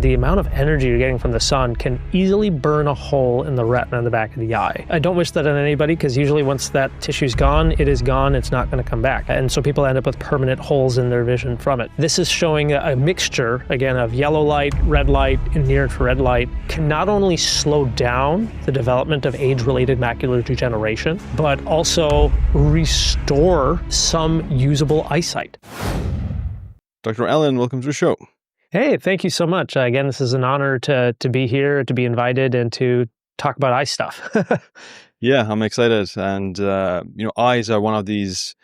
The amount of energy you're getting from the sun can easily burn a hole in the retina in the back of the eye. I don't wish that on anybody because usually once that tissue's gone, it is gone, it's not going to come back. And so people end up with permanent holes in their vision from it. This is showing a mixture, again, of yellow light, red light, and near-infrared light can not only slow down the development of age-related macular degeneration, but also restore some usable eyesight. Dr. Allen, welcome to the show. Hey, thank you so much. Again, this is an honor to be here, to be invited, and to talk about eye stuff. Yeah, I'm excited. And, eyes are one of these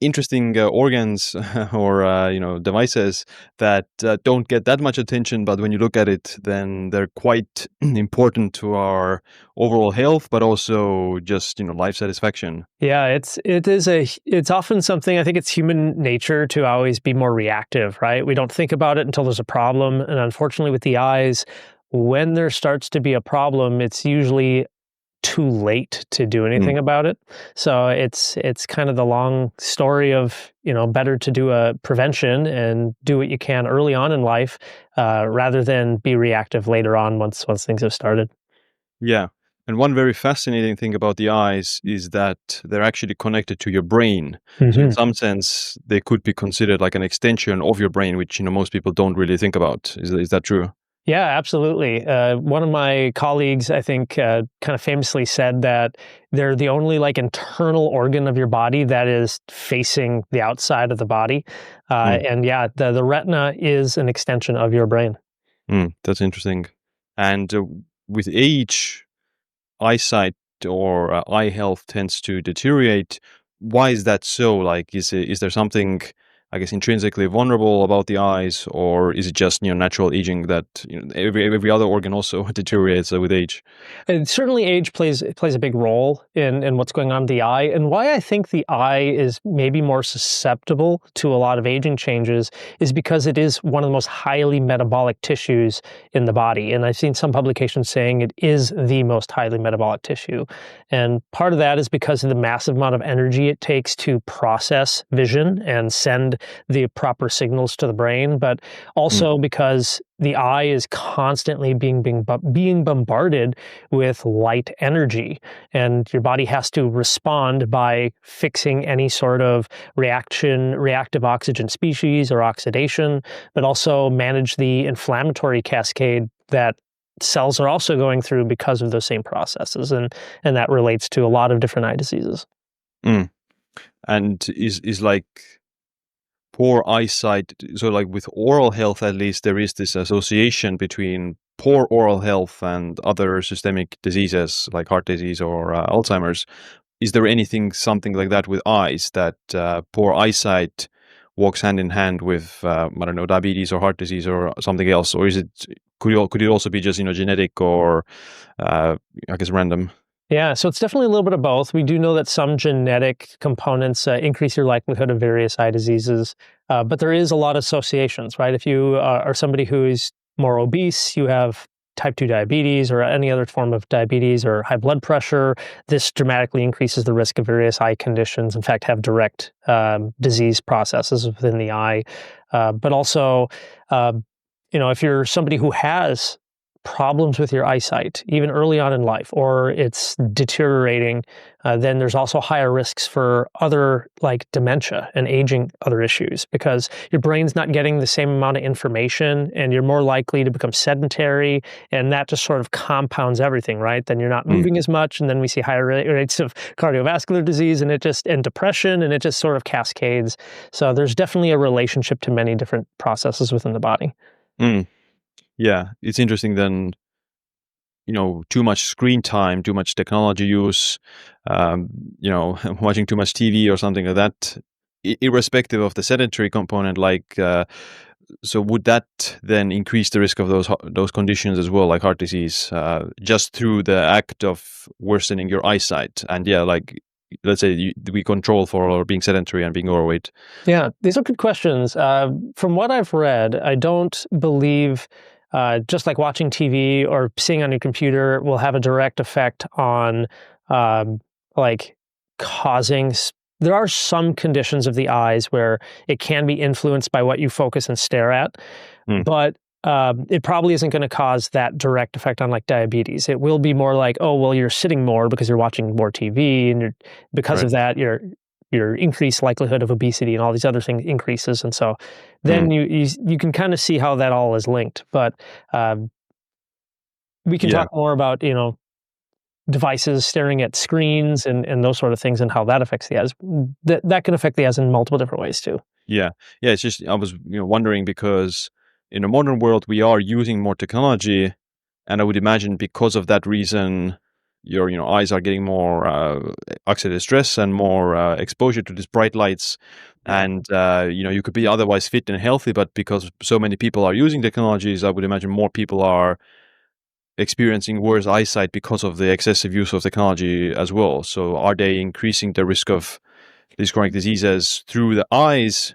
interesting organs or, devices that don't get that much attention. But when you look at it, then they're quite important to our overall health, but also just, life satisfaction. Yeah, it's often something, I think it's human nature to always be more reactive, right? We don't think about it until there's a problem. And unfortunately with the eyes, when there starts to be a problem, it's usually too late to do anything about it. So it's kind of the long story of, better to do a prevention and do what you can early on in life, rather than be reactive later on once things have started. Yeah. And one very fascinating thing about the eyes is that they're actually connected to your brain. Mm-hmm. So in some sense, they could be considered like an extension of your brain, which, most people don't really think about. Is that true? Yeah, absolutely. One of my colleagues, I think, kind of famously said that they're the only internal organ of your body that is facing the outside of the body. And yeah, the retina is an extension of your brain. That's interesting. And with age, eyesight or eye health tends to deteriorate. Why is that so? Like, is there something, I guess, intrinsically vulnerable about the eyes, or is it just natural aging that every other organ also deteriorates with age? And certainly age plays a big role in what's going on in the eye. And why I think the eye is maybe more susceptible to a lot of aging changes is because it is one of the most highly metabolic tissues in the body. And I've seen some publications saying it is the most highly metabolic tissue. And part of that is because of the massive amount of energy it takes to process vision and send the proper signals to the brain, but also because the eye is constantly being bombarded with light energy, and your body has to respond by fixing any sort of reactive oxygen species or oxidation, but also manage the inflammatory cascade that cells are also going through because of those same processes, and that relates to a lot of different eye diseases. And is like poor eyesight, so like with oral health, at least there is this association between poor oral health and other systemic diseases like heart disease or Alzheimer's. Is there something like that with eyes, that poor eyesight walks hand in hand with diabetes or heart disease or something else, or could it also be just genetic or I guess random? Yeah, so it's definitely a little bit of both. We do know that some genetic components increase your likelihood of various eye diseases, but there is a lot of associations, right? If you are somebody who is more obese, you have type 2 diabetes or any other form of diabetes or high blood pressure, this dramatically increases the risk of various eye conditions, in fact, have direct disease processes within the eye. But also, if you're somebody who has problems with your eyesight, even early on in life, or it's deteriorating, then there's also higher risks for other like dementia and aging other issues, because your brain's not getting the same amount of information and you're more likely to become sedentary, and that just sort of compounds everything, right? Then you're not moving as much, and then we see higher rates of cardiovascular disease and depression, and it just sort of cascades. So there's definitely a relationship to many different processes within the body. Yeah, it's interesting then, too much screen time, too much technology use, watching too much TV or something like that, irrespective of the sedentary component, so would that then increase the risk of those conditions as well, like heart disease, just through the act of worsening your eyesight? And yeah, let's say we control for being sedentary and being overweight. Yeah, these are good questions. From what I've read, I don't believe just like watching TV or seeing on your computer will have a direct effect on causing. There are some conditions of the eyes where it can be influenced by what you focus and stare at, but it probably isn't going to cause that direct effect on like diabetes. It will be more like, oh, well, you're sitting more because you're watching more TV, and because Right. of that, your increased likelihood of obesity and all these other things increases. And so then you can kind of see how that all is linked. But we can Yeah. talk more about, devices, staring at screens and those sort of things and how that affects the eyes. That can affect the eyes in multiple different ways too. Yeah. Yeah. It's just, I was, wondering because in the modern world, we are using more technology. And I would imagine because of that reason, your, eyes are getting more oxidative stress and more exposure to these bright lights. And, you could be otherwise fit and healthy, but because so many people are using technologies, I would imagine more people are experiencing worse eyesight because of the excessive use of technology as well. So are they increasing the risk of these chronic diseases through the eyes,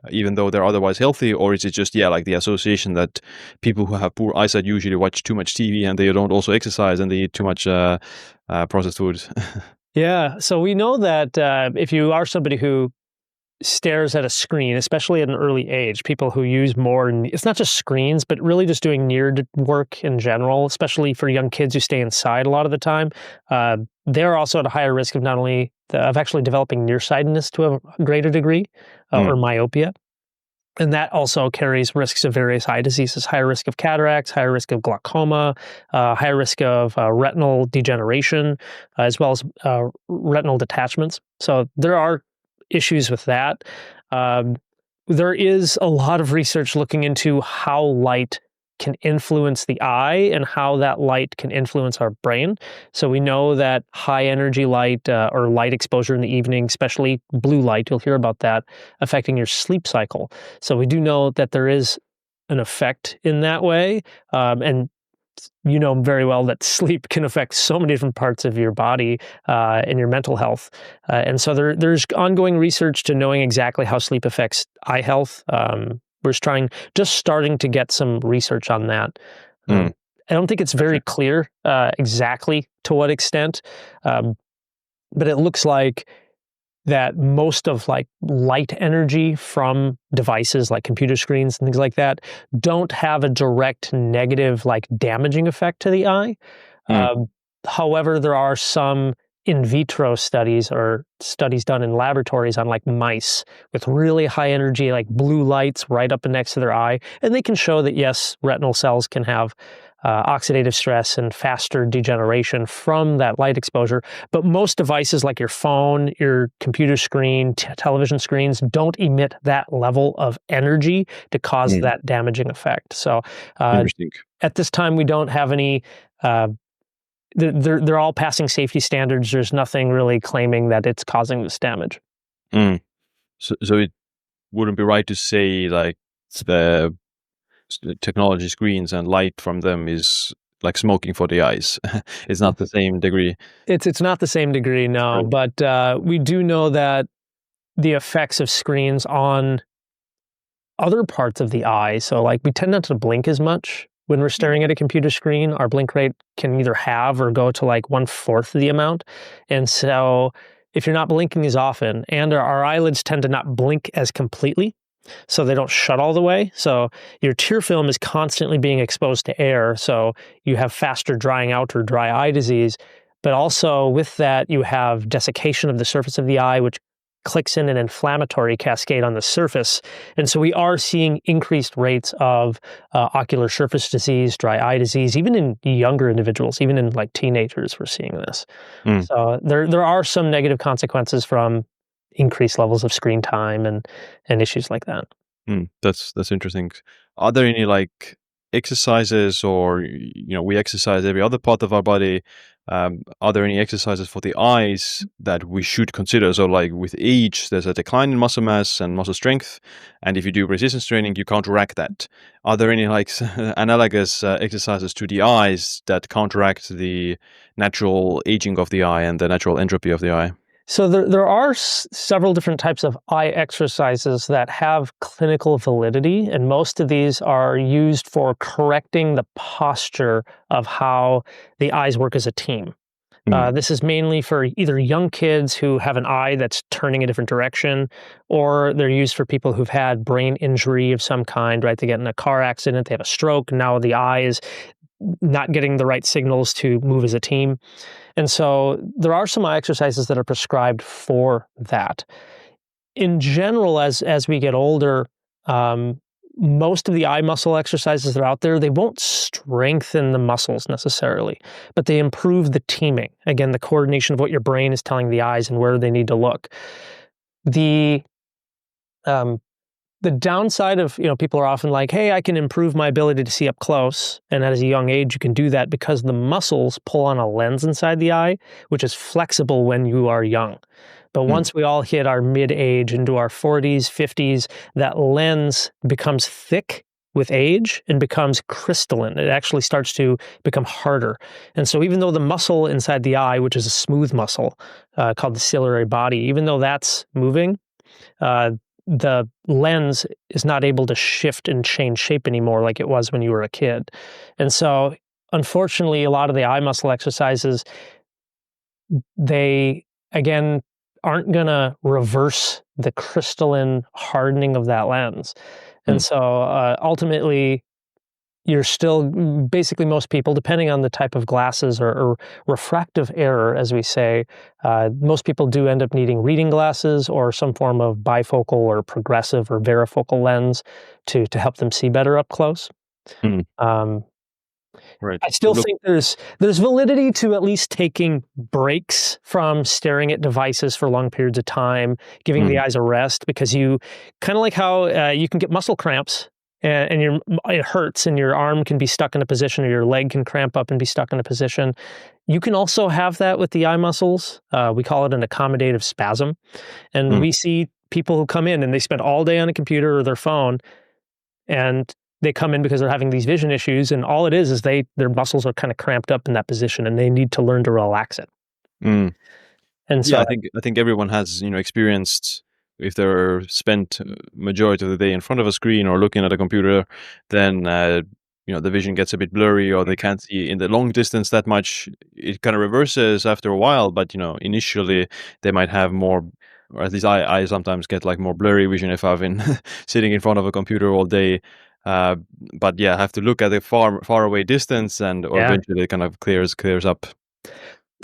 even though they're otherwise healthy? Or is it just, like the association that people who have poor eyesight usually watch too much TV and they don't also exercise and they eat too much processed food? Yeah. So we know that if you are somebody who stares at a screen, especially at an early age, people who use more, and it's not just screens, but really just doing work in general, especially for young kids who stay inside a lot of the time, they're also at a higher risk of not only of actually developing nearsightedness to a greater degree or myopia. And that also carries risks of various eye diseases, higher risk of cataracts, higher risk of glaucoma, higher risk of retinal degeneration, as well as retinal detachments. So there are issues with that. Um, there is a lot of research looking into how light can influence the eye and how that light can influence our brain. So we know that high energy light or light exposure in the evening, especially blue light, you'll hear about that affecting your sleep cycle. So we do know that there is an effect in that way. And you know very well that sleep can affect so many different parts of your body and your mental health. And so there's ongoing research to knowing exactly how sleep affects eye health. We're just starting to get some research on that. I don't think it's very clear exactly to what extent, but it looks like that most of like light energy from devices like computer screens and things like that don't have a direct negative like damaging effect to the eye. However, there are some in vitro studies or studies done in laboratories on like mice with really high energy like blue lights right up next to their eye, and they can show that yes, retinal cells can have oxidative stress and faster degeneration from that light exposure. But most devices like your phone, your computer screen, television screens don't emit that level of energy to cause that damaging effect. So Interesting. at this time, we don't have any, they're all passing safety standards. There's nothing really claiming that it's causing this damage. So it wouldn't be right to say like the technology screens and light from them is like smoking for the eyes. It's not the same degree. It's not the same degree, no. Right. But we do know that the effects of screens on other parts of the eye. So like we tend not to blink as much when we're staring at a computer screen. Our blink rate can either halve or go to like 1/4 the amount. And so if you're not blinking as often, and our eyelids tend to not blink as completely, so they don't shut all the way. So your tear film is constantly being exposed to air. So you have faster drying out or dry eye disease. But also with that, you have desiccation of the surface of the eye, which clicks in an inflammatory cascade on the surface. And so we are seeing increased rates of ocular surface disease, dry eye disease, even in younger individuals, even in like teenagers, we're seeing this. So there are some negative consequences from increased levels of screen time and issues like that. That's interesting. Are there any like exercises, or we exercise every other part of our body? Are there any exercises for the eyes that we should consider? So like with age, there's a decline in muscle mass and muscle strength, and if you do resistance training, you counteract that. Are there any like analogous exercises to the eyes that counteract the natural aging of the eye and the natural entropy of the eye? So there are several different types of eye exercises that have clinical validity, and most of these are used for correcting the posture of how the eyes work as a team. Mm. This is mainly for either young kids who have an eye that's turning a different direction, or they're used for people who've had brain injury of some kind, right? They get in a car accident, they have a stroke, now the eye is not getting the right signals to move as a team. And so there are some eye exercises that are prescribed for that. In general, as we get older, um, most of the eye muscle exercises that are out there, they won't strengthen the muscles necessarily, but they improve the teaming. Again, the coordination of what your brain is telling the eyes and where they need to look. The um, the downside of, people are often like, hey, I can improve my ability to see up close. And at a young age, you can do that because the muscles pull on a lens inside the eye, which is flexible when you are young. But Mm. once we all hit our mid-age into our 40s, 50s, that lens becomes thick with age and becomes crystalline. It actually starts to become harder. And so even though the muscle inside the eye, which is a smooth muscle called the ciliary body, even though that's moving, uh, the lens is not able to shift and change shape anymore like it was when you were a kid. And so, unfortunately, a lot of the eye muscle exercises, they, again, aren't going to reverse the crystalline hardening of that lens. And Mm. so, ultimately, you're still basically most people, depending on the type of glasses or refractive error, as we say, most people do end up needing reading glasses or some form of bifocal or progressive or varifocal lens to help them see better up close. Mm. Um, Right. I So still look. think there's validity to at least taking breaks from staring at devices for long periods of time, giving the Mm. eyes a rest, because you kind of like how you can get muscle cramps and it hurts and your arm can be stuck in a position or your leg can cramp up and be stuck in a position. You can also have that with the eye muscles. We call it an accommodative spasm. And Mm. we see people who come in and they spend all day on a computer or their phone, and they come in because they're having these vision issues, and all it is their muscles are kind of cramped up in that position and they need to learn to relax it. Mm. And Yeah, so I think everyone has, experienced, if they're spent majority of the day in front of a screen or looking at a computer, then the vision gets a bit blurry or they can't see in the long distance that much. It kind of reverses after a while, but initially they might have more, or at least I sometimes get like more blurry vision if I've been sitting in front of a computer all day. Uh, but yeah, I have to look at a far away distance, and or yeah, eventually it kind of clears up.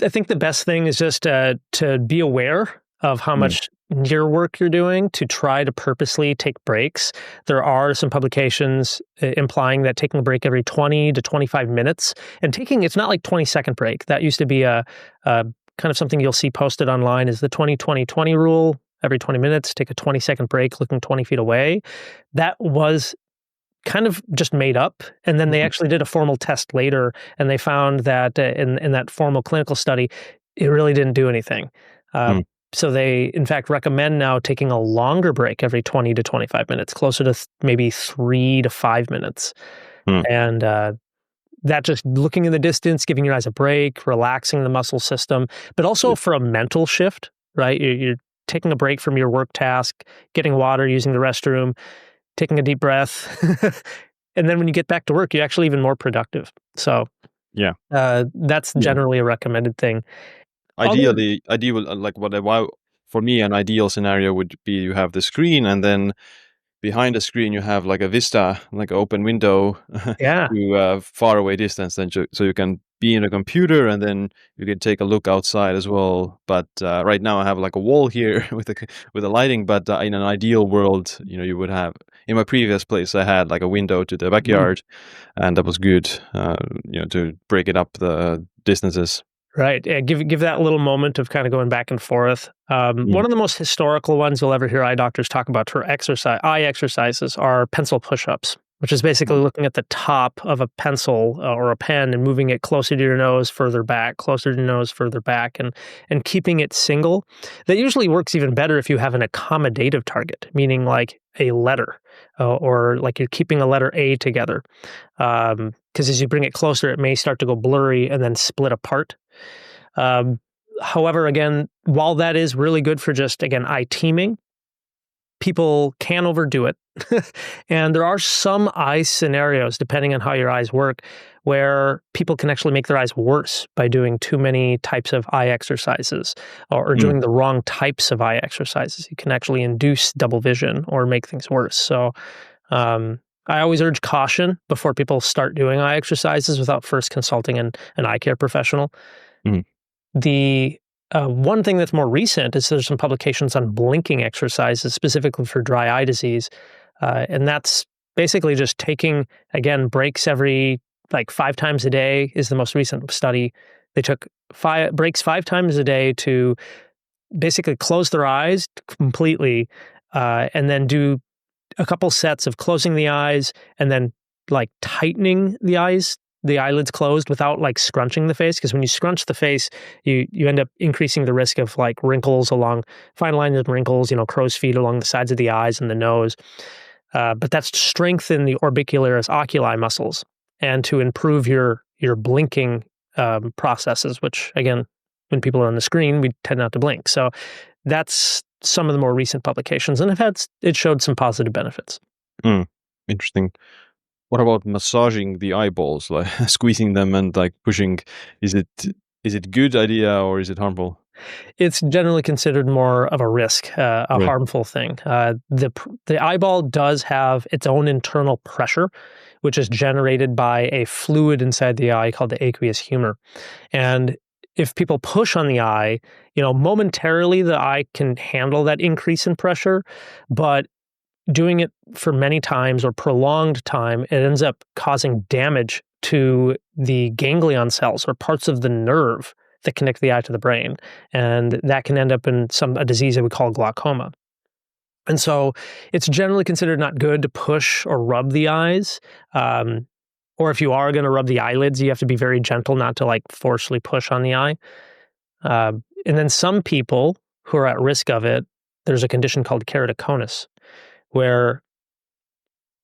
I think the best thing is just to be aware of how Mm. much near work you're doing, to try to purposely take breaks. There are some publications implying that taking a break every 20 to 25 minutes, and it's not like 20-second break. That used to be a kind of something you'll see posted online, is the 20-20-20 rule. Every 20 minutes, take a 20-second break looking 20 feet away. That was kind of just made up. And then they Mhm. actually did a formal test later, and they found that in that formal clinical study, it really didn't do anything. Uh, Mm. so they, in fact, recommend now taking a longer break every 20 to 25 minutes, closer to maybe 3 to 5 minutes. Mm. And that just looking in the distance, giving your eyes a break, relaxing the muscle system, but also Yeah. for a mental shift, right? You're taking a break from your work task, getting water, using the restroom, taking a deep breath. And then when you get back to work, you're actually even more productive. So Yeah. that's Yeah. generally a recommended thing. Other, Ideal, like for me, an ideal scenario would be you have the screen, and then behind the screen you have like a vista, like an open window yeah, to far away distance, then so you can be in a computer and then you can take a look outside as well. But right now I have like a wall here with the lighting. But in an ideal world, you would have. In my previous place, I had like a window to the mhm, backyard, and that was good. To break it up the distances. right. Yeah, give that little moment of kind of going back and forth. Mm. One of the most historical ones you'll ever hear eye doctors talk about for eye exercises are pencil push-ups, which is basically Mm. looking at the top of a pencil or a pen and moving it closer to your nose, further back, closer to your nose, further back, and keeping it single. That usually works even better if you have an accommodative target, meaning like a letter, or like you're keeping a letter A together. Because as you bring it closer, it may start to go blurry and then split apart. Um, However, again, while that is really good for just, again, eye teaming, people can overdo it. And there are some eye scenarios, depending on how your eyes work, where people can actually make their eyes worse by doing too many types of eye exercises or Mm. doing the wrong types of eye exercises. You can actually induce double vision or make things worse. So I always urge caution before people start doing eye exercises without first consulting an eye care professional. Mm. The one thing that's more recent is there's some publications on blinking exercises specifically for dry eye disease. And that's basically just taking, again, breaks every like 5 times a day is the most recent study. They took breaks 5 times a day to basically close their eyes completely and then do a couple sets of closing the eyes and then like tightening the eyes, the eyelids closed without like scrunching the face. Because when you scrunch the face, you end up increasing the risk of like wrinkles along fine lines and wrinkles, crow's feet along the sides of the eyes and the nose. But that's to strengthen the orbicularis oculi muscles and to improve your blinking processes, which again, when people are on the screen, we tend not to blink. So that's some of the more recent publications, and it showed some positive benefits. Mm. Interesting. What about massaging the eyeballs, like squeezing them and like pushing? Is it good idea or is it harmful? It's generally considered more of a risk, a Right. harmful thing. The eyeball does have its own internal pressure, which is generated by a fluid inside the eye called the aqueous humor. And if people push on the eye, momentarily the eye can handle that increase in pressure, but doing it for many times or prolonged time, it ends up causing damage to the ganglion cells or parts of the nerve that connect the eye to the brain. And that can end up in a disease that we call glaucoma. And so it's generally considered not good to push or rub the eyes. Or if you are going to rub the eyelids, you have to be very gentle not to like forcefully push on the eye. And then some people who are at risk of it, there's a condition called keratoconus, where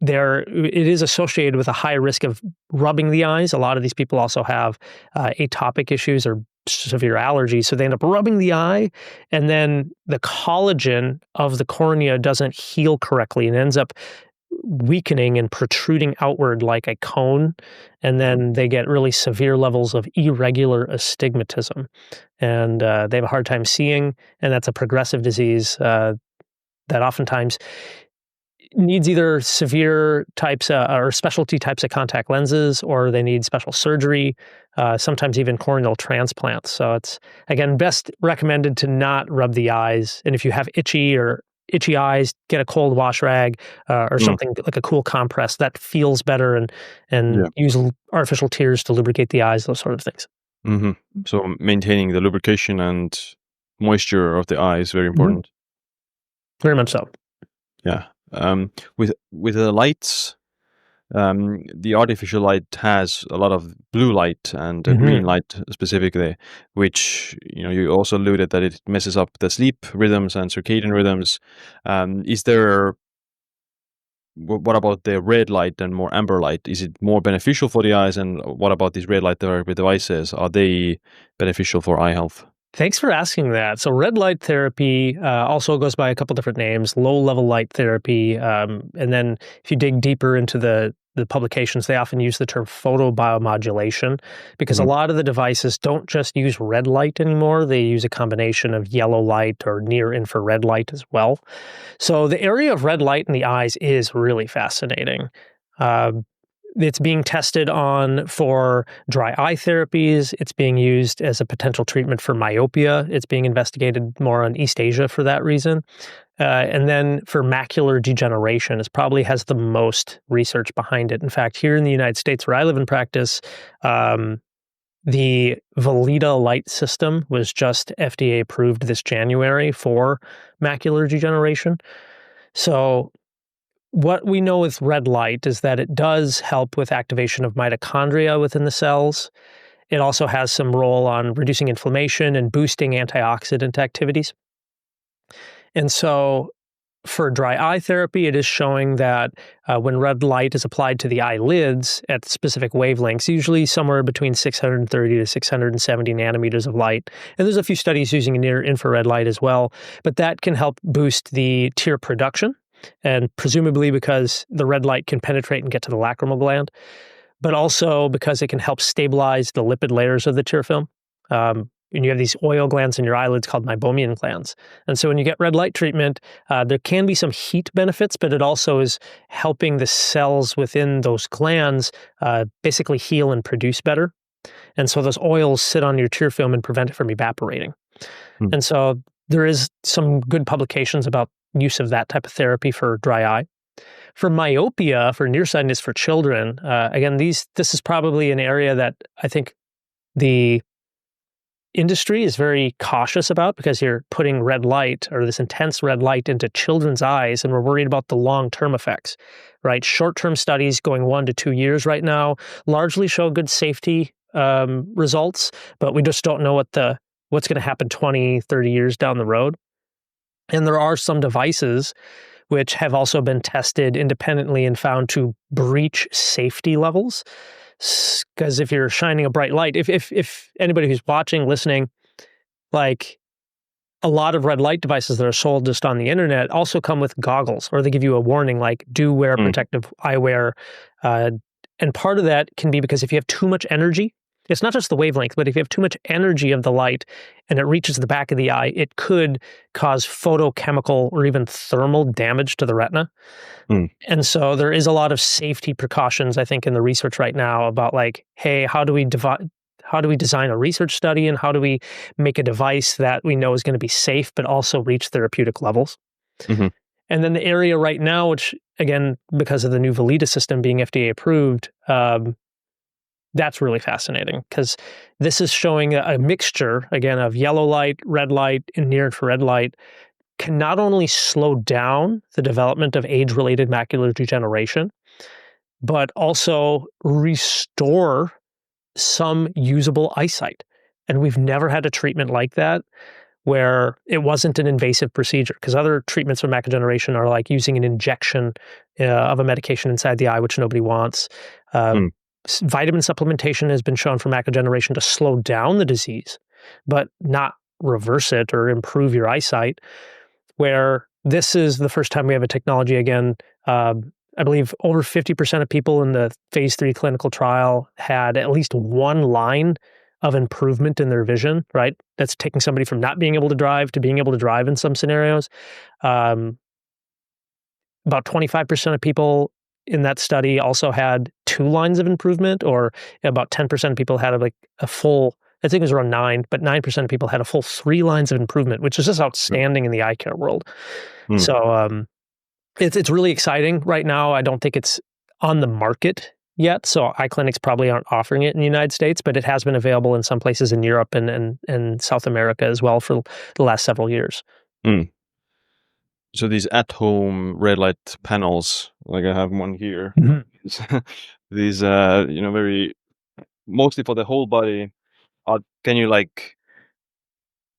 it is associated with a high risk of rubbing the eyes. A lot of these people also have atopic issues or severe allergies, so they end up rubbing the eye, and then the collagen of the cornea doesn't heal correctly and ends up weakening and protruding outward like a cone, and then they get really severe levels of irregular astigmatism, and they have a hard time seeing, and that's a progressive disease that oftentimes needs either severe types or specialty types of contact lenses, or they need special surgery, sometimes even corneal transplants. So it's, again, best recommended to not rub the eyes. And if you have itchy eyes, get a cold wash rag or something like a cool compress that feels better, and Yeah. use artificial tears to lubricate the eyes, those sort of things. Mm-hmm. So maintaining the lubrication and moisture of the eye is very important. Very much so. Yeah. With the lights, the artificial light has a lot of blue light and green light specifically, which you also alluded that it messes up the sleep rhythms and circadian rhythms. What about the red light and more amber light? Is it more beneficial for the eyes? And what about these red light therapy devices? Are they beneficial for eye health? Thanks for asking that. So red light therapy also goes by a couple different names, low-level light therapy. And then if you dig deeper into the publications, they often use the term photobiomodulation, because a lot of the devices don't just use red light anymore. They use a combination of yellow light or near-infrared light as well. So the area of red light in the eyes is really fascinating. It's being tested on for dry eye therapies. It's being used as a potential treatment for myopia. It's being investigated more in East Asia for that reason. And then for macular degeneration, it probably has the most research behind it. In fact, here in the United States, where I live in practice, the Valida light system was just FDA approved this January for macular degeneration. So what we know with red light is that it does help with activation of mitochondria within the cells. It also has some role on reducing inflammation and boosting antioxidant activities. And so for dry eye therapy, it is showing that when red light is applied to the eyelids at specific wavelengths, usually somewhere between 630 to 670 nanometers of light, and there's a few studies using near infrared light as well, but that can help boost the tear production, and presumably because the red light can penetrate and get to the lacrimal gland, but also because it can help stabilize the lipid layers of the tear film. And you have these oil glands in your eyelids called meibomian glands. And so when you get red light treatment, there can be some heat benefits, but it also is helping the cells within those glands basically heal and produce better. And so those oils sit on your tear film and prevent it from evaporating. And so there is some good publications about use of that type of therapy for dry eye. For myopia, for nearsightedness for children, again, this is probably an area that I think the industry is very cautious about, because you're putting red light, or this intense red light, into children's eyes, and we're worried about the long-term effects, right? Short-term studies going 1 to 2 years right now largely show good safety results, but we just don't know what's going to happen 20, 30 years down the road. And there are some devices which have also been tested independently and found to breach safety levels. Because if you're shining a bright light, if anybody who's watching, listening, like, a lot of red light devices that are sold just on the internet also come with goggles, or they give you a warning like, do wear protective eyewear. And part of that can be because if you have too much energy, it's not just the wavelength, but if you have too much energy of the light and it reaches the back of the eye, it could cause photochemical or even thermal damage to the retina. And so there is a lot of safety precautions, I think, in the research right now about, like, hey, how do we design a research study, and how do we make a device that we know is going to be safe but also reach therapeutic levels? And then the area right now, which, again, because of the new Velita system being FDA approved, that's really fascinating, because this is showing a mixture, again, of yellow light, red light, and near-infrared light can not only slow down the development of age-related macular degeneration, but also restore some usable eyesight. And we've never had a treatment like that where it wasn't an invasive procedure, because other treatments for macular degeneration are like using an injection of a medication inside the eye, which nobody wants. Vitamin supplementation has been shown for macular degeneration to slow down the disease, but not reverse it or improve your eyesight, where this is the first time we have a technology, again, I believe over 50% of people in the phase 3 clinical trial had at least one line of improvement in their vision, right? That's taking somebody from not being able to drive to being able to drive in some scenarios. About 25% of people in that study also had 2 lines of improvement, or about 10% of people had a full, I think it was around 9, but 9% of people had a full 3 lines of improvement, which is just outstanding in the eye care world. So it's really exciting right now. I don't think it's on the market yet, so eye clinics probably aren't offering it in the United States, but it has been available in some places in Europe and South America as well for the last several years. So these at-home red light panels, like I have one here, these very mostly for the whole body. Can you like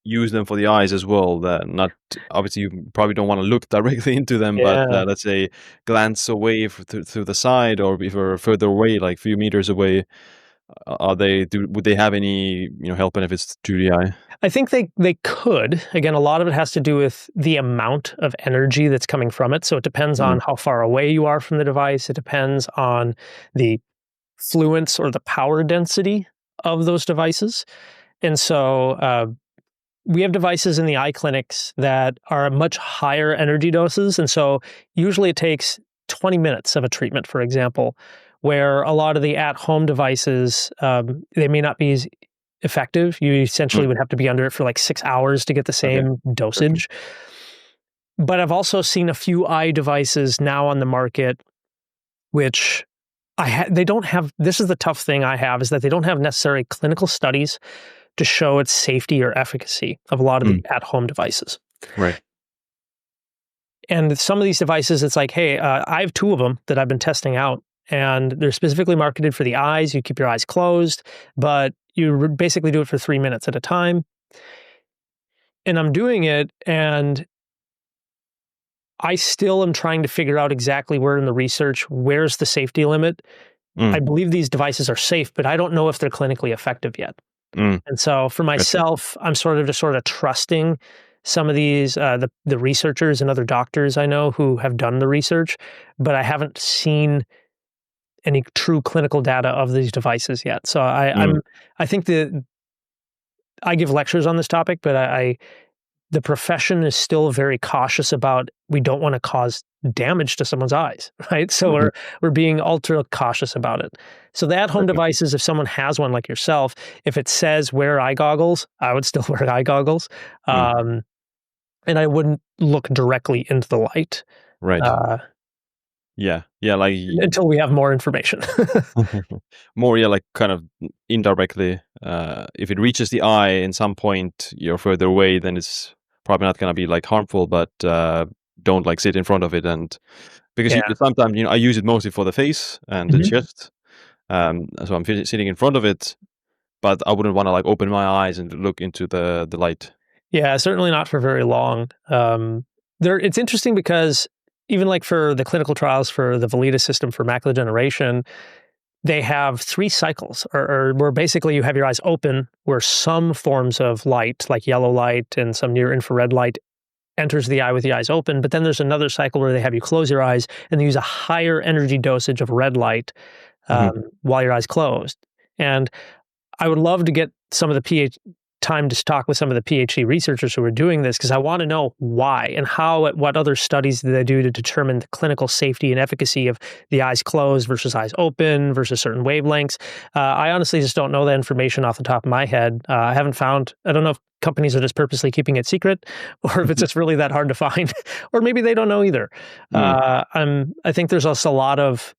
use them for the eyes as well? That not obviously you probably don't want to look directly into them, but let's say glance away through the side, or if you're further away, like a few meters away. Would they have any health benefits to the eye? I think they could. Again, a lot of it has to do with the amount of energy that's coming from it. So it depends on how far away you are from the device. It depends on the fluence or the power density of those devices. And so we have devices in the eye clinics that are much higher energy doses. And so usually it takes 20 minutes of a treatment, for example, where a lot of the at-home devices, they may not be as effective. You essentially would have to be under it for like 6 hours to get the same dosage. But I've also seen a few eye devices now on the market, which they don't have, this is the tough thing I have, is that they don't have necessary clinical studies to show its safety or efficacy of a lot of the at-home devices. Right. And some of these devices, it's like, hey, I have 2 of them that I've been testing out, and they're specifically marketed for the eyes. You keep your eyes closed, but you basically do it for 3 minutes at a time. And I'm doing it, and I still am trying to figure out exactly where in the research, where's the safety limit. I believe these devices are safe, but I don't know if they're clinically effective yet. And so for Gotcha. myself, I'm sort of trusting some of these the researchers and other doctors I know who have done the research, but I haven't seen any true clinical data of these devices yet. So I think that I give lectures on this topic, but the profession is still very cautious about, we don't want to cause damage to someone's eyes, right? So Mhm. we're being ultra cautious about it. So the at-home Gotcha. devices, if someone has one like yourself, if it says wear eye goggles, I would still wear eye goggles. Mm. Um, and I wouldn't look directly into the light Right. uh, Yeah. Yeah, like until we have more information. more, yeah, like kind of indirectly. If it reaches the eye in some point, you're further away, then it's probably not gonna be like harmful. But don't like sit in front of it, and because Yeah. sometimes I use it mostly for the face and the Mhm. chest. So I'm sitting in front of it, but I wouldn't want to like open my eyes and look into the light. Yeah, certainly not for very long. It's interesting because even like for the clinical trials for the Valida system for macular degeneration, they have 3 cycles, or where basically you have your eyes open, where some forms of light, like yellow light and some near infrared light, enters the eye with the eyes open. But then there's another cycle where they have you close your eyes and they use a higher energy dosage of red light Mhm. while your eyes closed. And I would love to get some of the time to talk with some of the PhD researchers who are doing this, because I want to know why and how, what other studies do they do to determine the clinical safety and efficacy of the eyes closed versus eyes open versus certain wavelengths. I honestly just don't know that information off the top of my head. I haven't found, I don't know if companies are just purposely keeping it secret or if it's just really that hard to find, or maybe they don't know either. Mm. I think there's also a lot of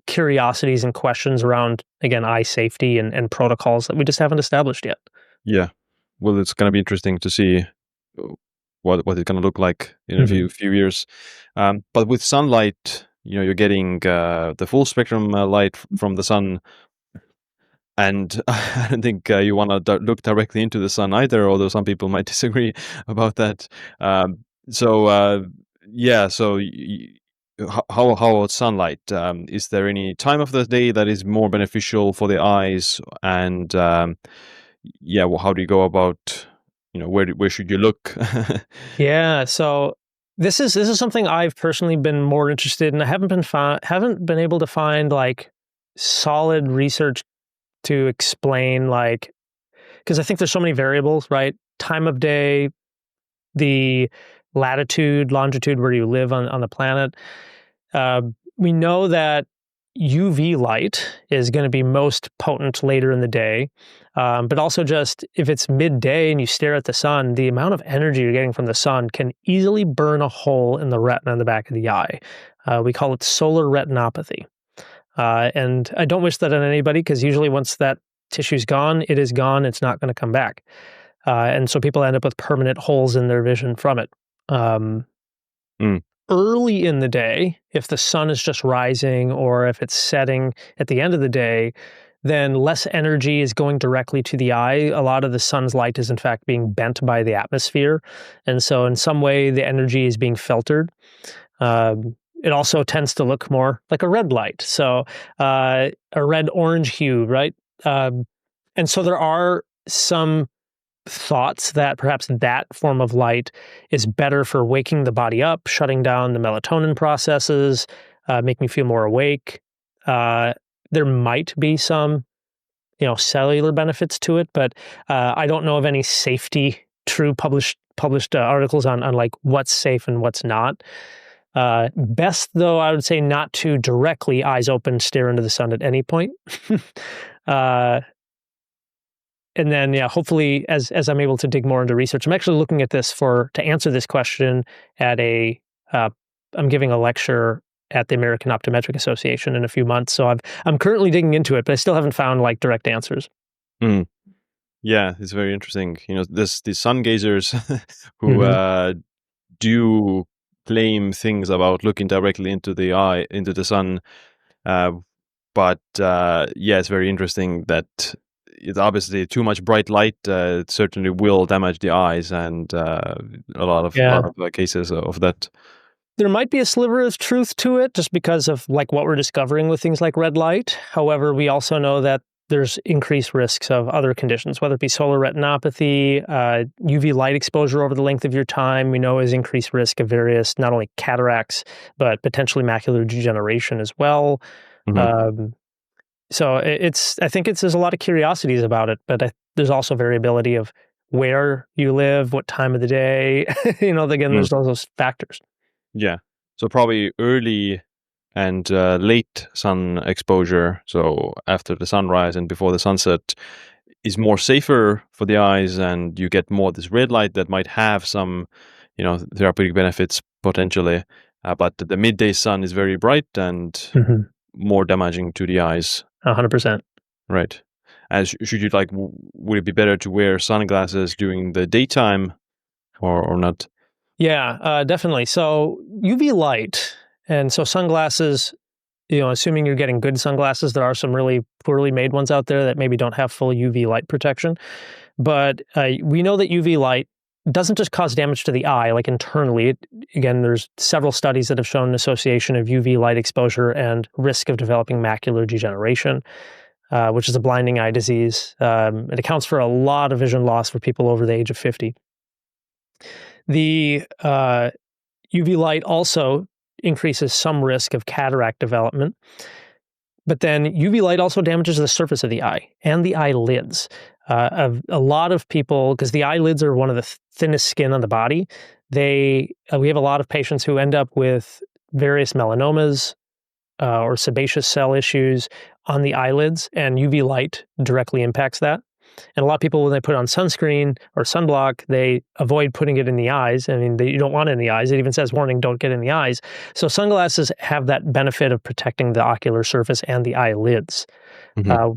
curiosities and questions around, again, eye safety and protocols that we just haven't established yet. Yeah. Well, it's gonna be interesting to see uh, what it's gonna look like in a Mhm. few years. But with sunlight, you're getting the full spectrum light from the sun, and I don't think you want to look directly into the sun either. Although some people might disagree about that. So yeah, so how about sunlight? Is there any time of the day that is more beneficial for the eyes? And yeah, well, how do you go about, where should you look? Yeah, so this is something I've personally been more interested in. I haven't been able to find like solid research to explain, like, because I think there's so many variables, right? Time of day, the latitude, longitude where you live on the planet. Uh, we know that UV light is going to be most potent later in the day, but also just if it's midday and you stare at the sun, the amount of energy you're getting from the sun can easily burn a hole in the retina in the back of the eye. We call it solar retinopathy. And I don't wish that on anybody, because usually once that tissue's gone, it is gone. It's not going to come back. And so people end up with permanent holes in their vision from it. Um, Mm, Early in the day, if the sun is just rising or if it's setting at the end of the day, then less energy is going directly to the eye. A lot of the sun's light is in fact being bent by the atmosphere. And so in some way the energy is being filtered. It also tends to look more like a red light. So a red orange hue, right? Um, and so there are some thoughts that perhaps that form of light is better for waking the body up, shutting down the melatonin processes, making you feel more awake. Uh, there might be some, cellular benefits to it, but I don't know of any safety, true published articles on like what's safe and what's not. Best though, I would say not to directly eyes open stare into the sun at any point. uh, and then yeah, hopefully as I'm able to dig more into research, I'm actually looking at this to answer this question at uh, I'm giving a lecture at the American Optometric Association in a few months. So I'm currently digging into it, but I still haven't found like direct answers. mm. Yeah, it's very interesting. This these sun gazers who Hmm. do claim things about looking directly into the eye, into the sun. Uh, but yeah, it's very interesting that it's obviously too much bright light. It certainly will damage the eyes, and a lot Yeah. of cases of that. There might be a sliver of truth to it just because of like what we're discovering with things like red light. However, we also know that there's increased risks of other conditions, whether it be solar retinopathy, UV light exposure over the length of your time. We know is increased risk of various, not only cataracts, but potentially macular degeneration as well. Mhm. So I think there's a lot of curiosities about it, but there's also variability of where you live, what time of the day. Again, Mm. there's all those factors. Yeah. So probably early and late sun exposure, so after the sunrise and before the sunset, is more safer for the eyes, and you get more this red light that might have some, therapeutic benefits potentially. But the midday sun is very bright and Mhm. more damaging to the eyes. 100%. Right. And should you would it be better to wear sunglasses during the daytime or not? Yeah, definitely. So UV light, and so sunglasses, assuming you're getting good sunglasses, there are some really poorly made ones out there that maybe don't have full UV light protection. But we know that UV light doesn't just cause damage to the eye, like internally. Again, there's several studies that have shown an association of UV light exposure and risk of developing macular degeneration, which is a blinding eye disease. It accounts for a lot of vision loss for people over the age of 50. The UV light also increases some risk of cataract development. But then UV light also damages the surface of the eye and the eyelids. A lot of people, because the eyelids are one of the thinnest skin on the body, we have a lot of patients who end up with various melanomas or sebaceous cell issues on the eyelids, and UV light directly impacts that. And a lot of people, when they put on sunscreen or sunblock, they avoid putting it in the eyes. I mean, you don't want it in the eyes. It even says, warning, don't get in the eyes. So sunglasses have that benefit of protecting the ocular surface and the eyelids. Mhm. Uh,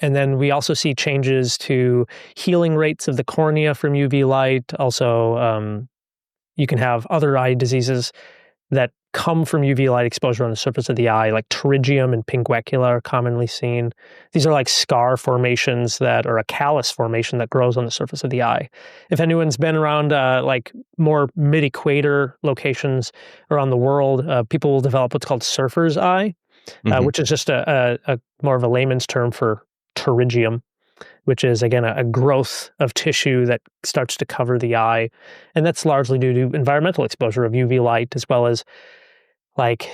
and then we also see changes to healing rates of the cornea from UV light. Also, you can have other eye diseases that come from UV light exposure on the surface of the eye, like pterygium and pinguecula are commonly seen. These are like scar formations or a callus formation that grows on the surface of the eye. If anyone's been around like more mid-equator locations around the world, people will develop what's called surfer's eye, Mhm. which is just a more of a layman's term for pterygium, which is, again, a growth of tissue that starts to cover the eye. And that's largely due to environmental exposure of UV light, as well as like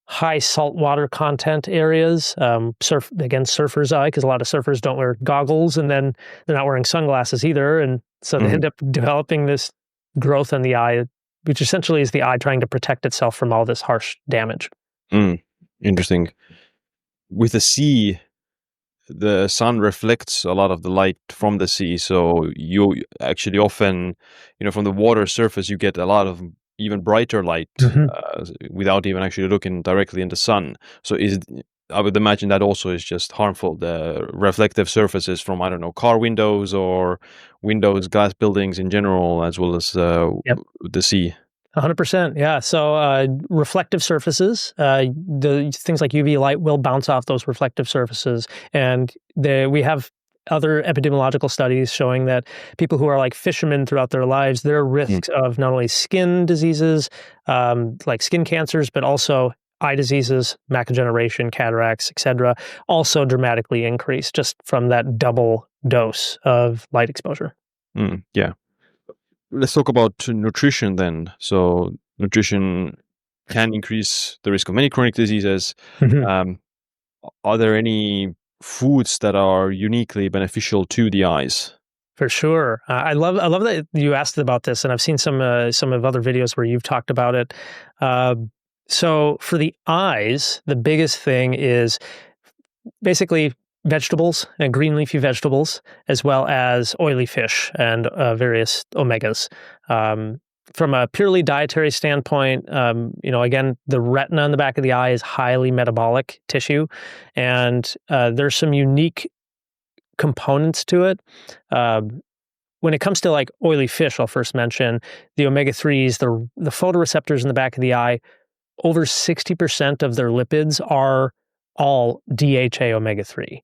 high saltwater content areas. Surfer's eye, because a lot of surfers don't wear goggles, and then they're not wearing sunglasses either. And so they Mhm. end up developing this growth in the eye, which essentially is the eye trying to protect itself from all this harsh damage. Mm. Interesting. With the sea, the sun reflects a lot of the light from the sea, so you actually often, from the water surface, you get a lot of even brighter light Mhm. without even actually looking directly in the sun. So I would imagine that also is just harmful. The reflective surfaces from, I don't know, car windows or windows, glass buildings in general, as well as Yep. the sea. 100%. Yeah. So reflective surfaces, the things like UV light will bounce off those reflective surfaces. And we have other epidemiological studies showing that people who are like fishermen throughout their lives, their Mm. risks of not only skin diseases, like skin cancers, but also eye diseases, macular degeneration, cataracts, etc., also dramatically increase just from that double dose of light exposure. Yeah. Let's talk about nutrition then. So nutrition can increase the risk of many chronic diseases. Um, are there any foods that are uniquely beneficial to the eyes? For sure. I love that you asked about this, and I've seen some of other videos where you've talked about it. Uh, so for the eyes, the biggest thing is basically vegetables and green leafy vegetables, as well as oily fish and various omegas. Um, from a purely dietary standpoint, again, the retina on the back of the eye is highly metabolic tissue, and there's some unique components to it. Um, when it comes to like oily fish, I'll first mention the omega-3s, the photoreceptors in the back of the eye. Over 60% of their lipids are all DHA omega-3.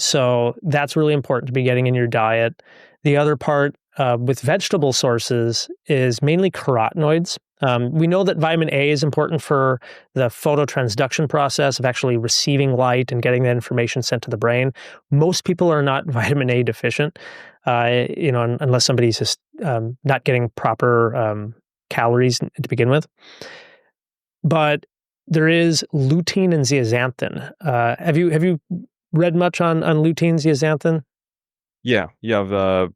So that's really important to be getting in your diet. The other part with vegetable sources is mainly carotenoids. We know that vitamin A is important for the phototransduction process of actually receiving light and getting that information sent to the brain. Most people are not vitamin A deficient, unless somebody's just not getting proper calories to begin with. But there is lutein and zeaxanthin. Have you read much on lutein, zeaxanthin? Yeah, I've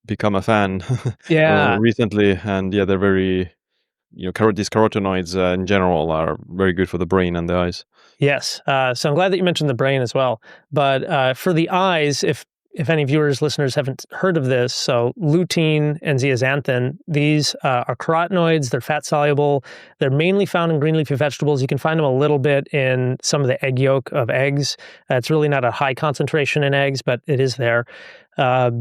become a fan Yeah. recently, and yeah, they're very, these carotenoids in general are very good for the brain and the eyes. Yes. So I'm glad that you mentioned the brain as well. But for the eyes, if any viewers, listeners haven't heard of this, so lutein and zeaxanthin, these are carotenoids. They're fat soluble. They're mainly found in green leafy vegetables. You can find them a little bit in some of the egg yolk of eggs. It's really not a high concentration in eggs, but it is there. Uh,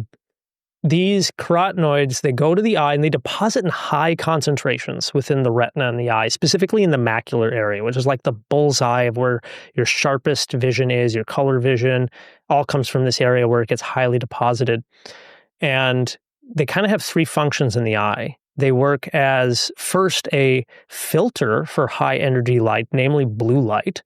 these carotenoids, they go to the eye and they deposit in high concentrations within the retina and the eye, specifically in the macular area, which is like the bullseye of where your sharpest vision is, your color vision, all comes from this area where it gets highly deposited. And they kind of have three functions in the eye. They work as first a filter for high energy light, namely blue light.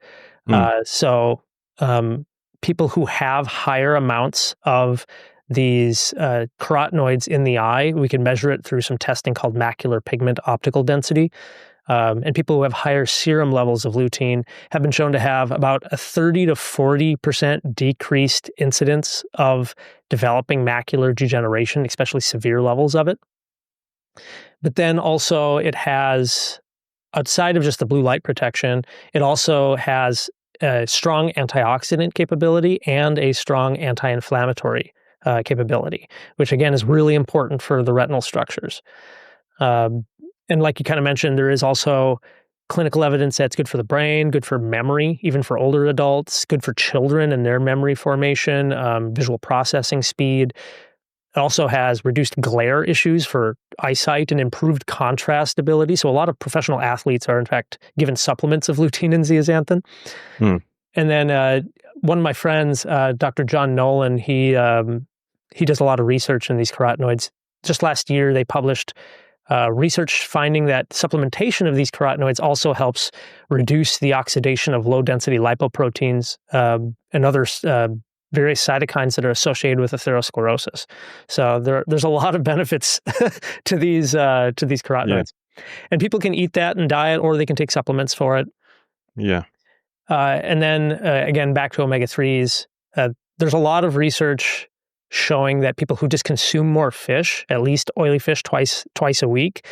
Mm. People who have higher amounts of these carotenoids in the eye, we can measure it through some testing called macular pigment optical density. And people who have higher serum levels of lutein have been shown to have about a 30 to 40% decreased incidence of developing macular degeneration, especially severe levels of it. But then also it has, outside of just the blue light protection, it also has a strong antioxidant capability and a strong anti-inflammatory capability, which again is really important for the retinal structures. And like you kind of mentioned, there is also clinical evidence that it's good for the brain, good for memory, even for older adults, good for children and their memory formation, visual processing speed. It also has reduced glare issues for eyesight and improved contrast ability. So a lot of professional athletes are, in fact, given supplements of lutein and zeaxanthin. Mm. And then one of my friends, Dr. John Nolan, he does a lot of research in these carotenoids. Just last year, they published research finding that supplementation of these carotenoids also helps reduce the oxidation of low-density lipoproteins and other various cytokines that are associated with atherosclerosis. So there's a lot of benefits to these carotenoids. Yeah. And people can eat that in diet, or they can take supplements for it. Yeah. And then again, back to omega-3s, there's a lot of research showing that people who just consume more fish, at least oily fish twice a week,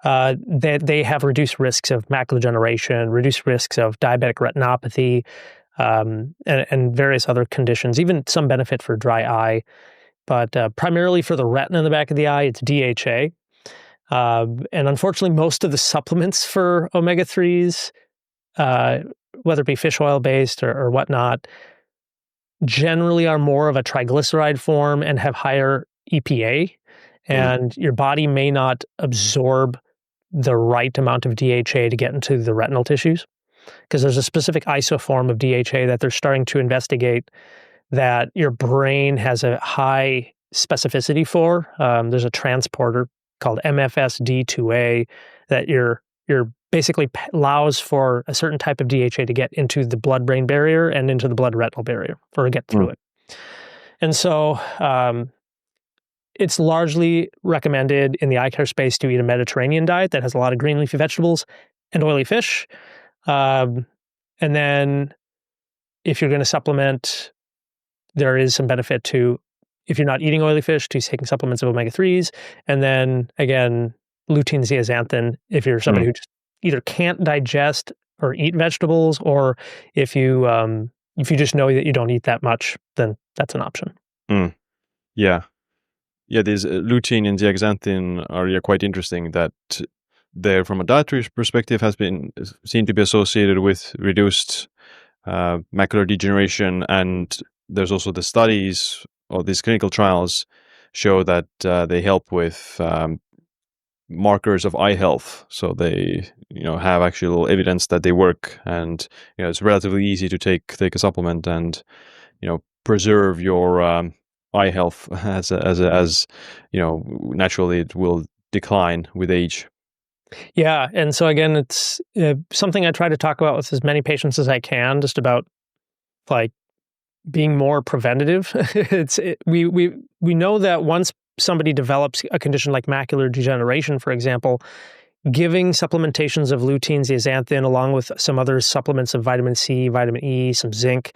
that they have reduced risks of macular degeneration, reduced risks of diabetic retinopathy, and various other conditions, even some benefit for dry eye. But primarily for the retina in the back of the eye, it's DHA. And unfortunately, most of the supplements for omega-3s, whether it be fish oil based or whatnot, generally are more of a triglyceride form and have higher EPA. And your body may not absorb the right amount of DHA to get into the retinal tissues, because there's a specific isoform of DHA that they're starting to investigate that your brain has a high specificity for. There's a transporter called MFSD2A that your basically allows for a certain type of DHA to get into the blood-brain barrier and into the blood-retinal barrier, or get through it. And so it's largely recommended in the eye care space to eat a Mediterranean diet that has a lot of green leafy vegetables and oily fish. And then if you're going to supplement, there is some benefit to, if you're not eating oily fish, to taking supplements of omega-3s. And then again, lutein, zeaxanthin, if you're somebody who just either can't digest or eat vegetables, or if you just know that you don't eat that much, then that's an option. Yeah. These lutein and zeaxanthin are quite interesting. That they're, from a dietary perspective, has been seen to be associated with reduced macular degeneration, and there's also the studies or these clinical trials show that they help with markers of eye health. So they, have actual evidence that they work, and it's relatively easy to take a supplement and preserve your eye health as naturally it will decline with age. Yeah, and so again, it's something I try to talk about with as many patients as I can, just about like being more preventative. We know that once somebody develops a condition like macular degeneration, for example, giving supplementations of lutein, zeaxanthin, along with some other supplements of vitamin C, vitamin E, some zinc,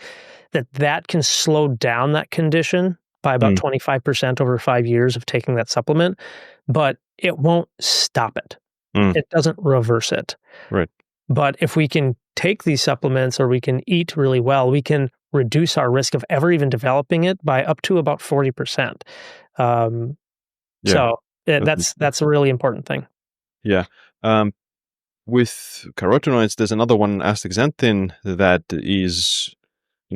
that can slow down that condition by about Mm, 25% over 5 years of taking that supplement, but it won't stop it. mm, It doesn't reverse it. right. But if we can take these supplements or we can eat really well, we can reduce our risk of ever even developing it by up to about 40%. Um, Yeah. so That makes sense. that's a really important thing. Yeah. Um, with carotenoids, there's another one, astaxanthin, that is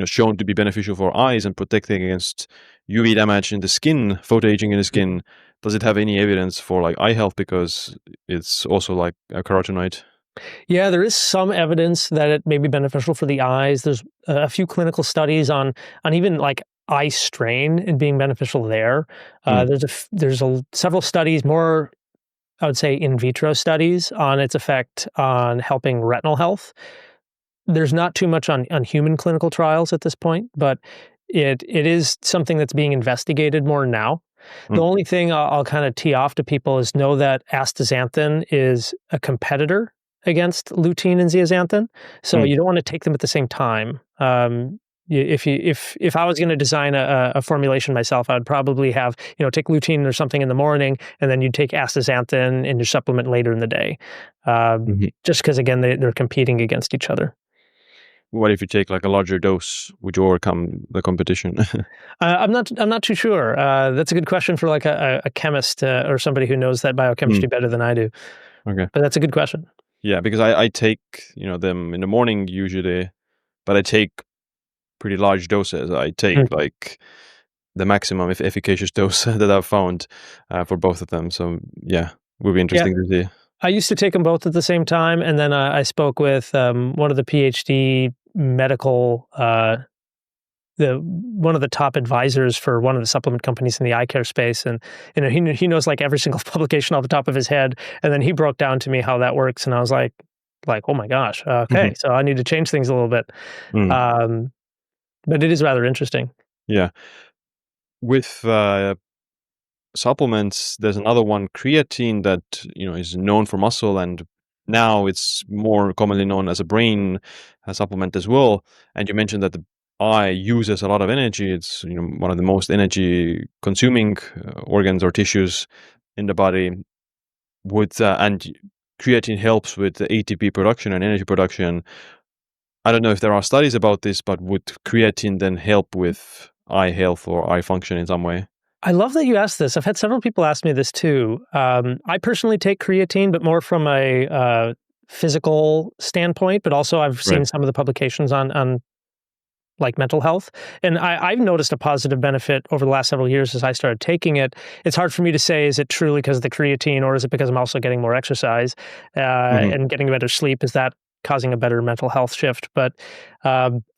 shown to be beneficial for eyes and protecting against UV damage in the skin, photoaging in the skin. Does it have any evidence for like eye health because it's also like a carotenoid? Yeah, there is some evidence that it may be beneficial for the eyes. There's a few clinical studies on even like eye strain and being beneficial there. Mm, There's several studies, more I would say in vitro studies on its effect on helping retinal health. There's not too much on human clinical trials at this point, but it is something that's being investigated more now. The mm, only thing I'll kind of tee off to people is know that astaxanthin is a competitor against lutein and zeaxanthin, so mm. you don't want to take them at the same time. If I was going to design a formulation myself, I would probably have take lutein or something in the morning, and then you'd take astaxanthin in your supplement later in the day, Mhm. just because again they're competing against each other. What if you take like a larger dose? Would you overcome the competition? I'm not too sure. That's a good question for like a chemist or somebody who knows that Mm, biochemistry better than I do. okay. But that's a good question. Yeah, because I take them in the morning usually, but I take pretty large doses. I take Mm. like the maximum if efficacious dose that I've found for both of them. So yeah, would be Yeah, interesting to see. I used to take them both at the same time, and then I spoke with one of the PhD medical the one of the top advisors for one of the supplement companies in the eye care space, and he knows like every single publication off the top of his head, and then he broke down to me how that works, and I was like oh my gosh, Mhm. okay, so I need to change things a little bit, Mm, um, but it is rather interesting. yeah, with supplements, there's another one, creatine, that is known for muscle, and now it's more commonly known as a brain supplement as well. And you mentioned that the eye uses a lot of energy. It's one of the most energy consuming organs or tissues in the body. And creatine helps with the ATP production and energy production. I don't know if there are studies about this, but would creatine then help with eye health or eye function in some way? I love that you asked this. I've had several people ask me this too. I personally take creatine, but more from a physical standpoint. But also, I've Right. seen some of the publications on like mental health, and I've noticed a positive benefit over the last several years as I started taking it. It's hard for me to say is it truly because of the creatine, or is it because I'm also getting more exercise Hmm. and getting better sleep? Is that causing a better mental health shift? But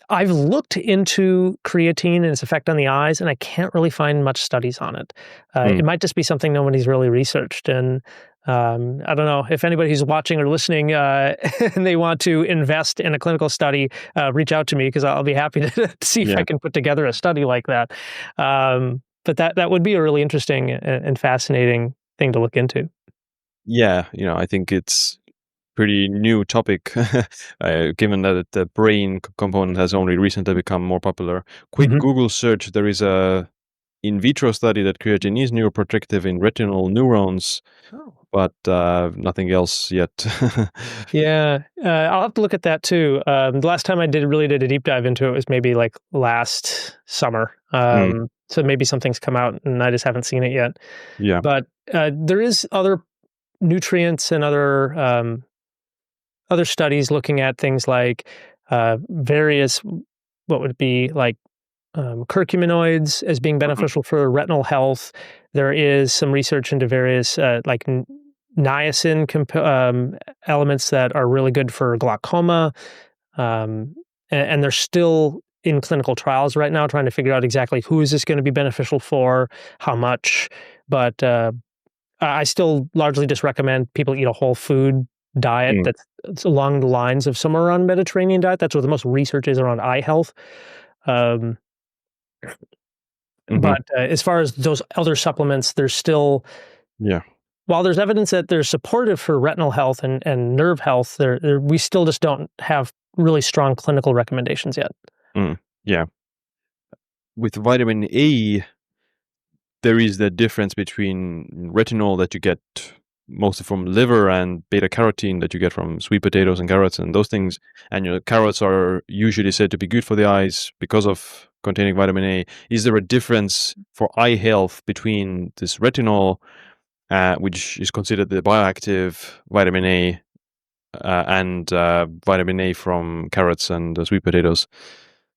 I've looked into creatine and its effect on the eyes, and I can't really find much studies on it. It might just be something nobody's really researched. And I don't know if anybody who's watching or listening and they want to invest in a clinical study, reach out to me because I'll be happy to see if I Yeah. can put together a study like that. But that would be a really interesting and fascinating thing to look into. Yeah, I think it's pretty new topic, given that the brain component has only recently become more popular. Quick Mhm. Google search, there is a in vitro study that creatine is neuroprotective in retinal neurons, Oh. but nothing else yet. Yeah, I'll have to look at that too. The last time I really did a deep dive into it was maybe like last summer. Mm, So maybe something's come out and I just haven't seen it yet. yeah. But there is other nutrients and other studies looking at things like various what would be like curcuminoids as being Mhm. beneficial for retinal health. There is some research into various niacin elements that are really good for glaucoma, and they're still in clinical trials right now, trying to figure out exactly who is this going to be beneficial for, how much. But I still largely just recommend people eat a whole food diet Mm. that's along the lines of somewhere around Mediterranean diet. That's where the most research is around eye health. Um, Hmm. but as far as those other supplements, there's still, Yeah. while there's evidence that they're supportive for retinal health and nerve health, we still just don't have really strong clinical recommendations yet. Mm. Yeah. With vitamin A, there is the difference between retinol that you get mostly from liver and beta carotene that you get from sweet potatoes and carrots and those things. And carrots are usually said to be good for the eyes because of containing vitamin A. Is there a difference for eye health between this retinol, which is considered the bioactive vitamin A, and vitamin A from carrots and sweet potatoes?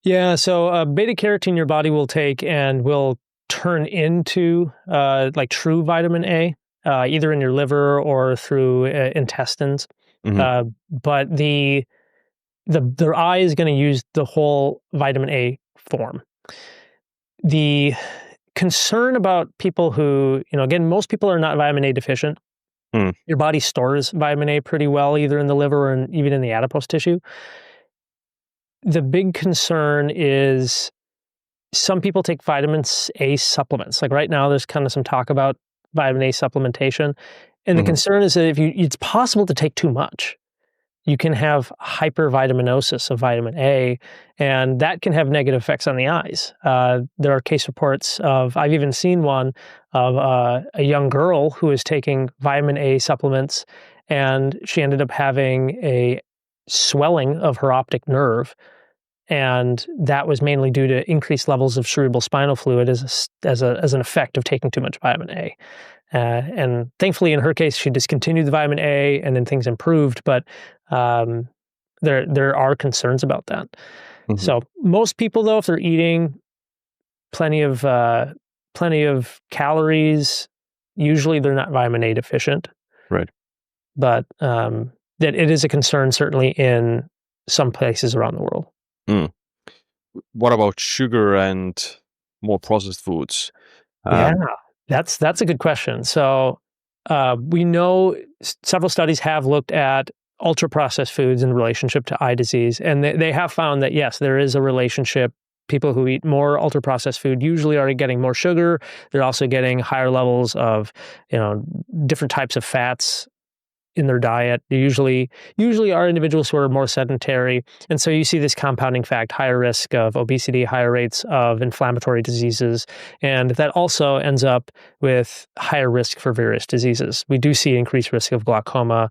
Yeah, so beta carotene your body will take and will turn into like true vitamin A, either in your liver or through intestines. Hmm. But their eye is going to use the whole vitamin A form. The concern about people who, again, most people are not vitamin A deficient. Mm. Your body stores vitamin A pretty well, either in the liver and even in the adipose tissue. The big concern is some people take vitamin A supplements. Like right now, there's kind of some talk about vitamin A supplementation. And the Hmm. concern is that it's possible to take too much. You can have hypervitaminosis of vitamin A, and that can have negative effects on the eyes. There are case reports I've even seen one of a young girl who was taking vitamin A supplements, and she ended up having a swelling of her optic nerve, and that was mainly due to increased levels of cerebrospinal fluid as an effect of taking too much vitamin A. And thankfully, in her case, she discontinued the vitamin A, and then things improved. But um, there are concerns about that. Hmm. So most people, though, if they're eating plenty of calories, usually they're not vitamin A deficient. Right. But that it is a concern, certainly in some places around the world. Mm. What about sugar and more processed foods? Yeah, Um, that's a good question. So we know several studies have looked at ultra processed foods in relationship to eye disease, and they have found that yes, there is a relationship. People who eat more ultra processed food usually are getting more sugar. They're also getting higher levels of, different types of fats in their diet. They usually are individuals who are more sedentary. And so you see this compounding fact, higher risk of obesity, higher rates of inflammatory diseases. And that also ends up with higher risk for various diseases. We do see increased risk of glaucoma,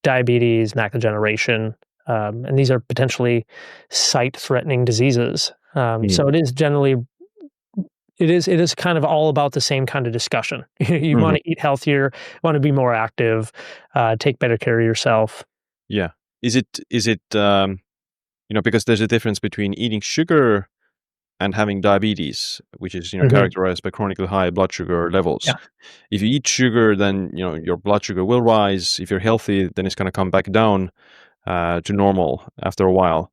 diabetes, macular degeneration, and these are potentially sight-threatening diseases. mm. So it is kind of all about the same kind of discussion. You Mhm. want to eat healthier, want to be more active, take better care of yourself. Yeah. Is it because there's a difference between eating sugar and having diabetes, which is, Mhm. characterized by chronically high blood sugar levels. Yeah. If you eat sugar, then, your blood sugar will rise. If you're healthy, then it's going to come back down to normal after a while.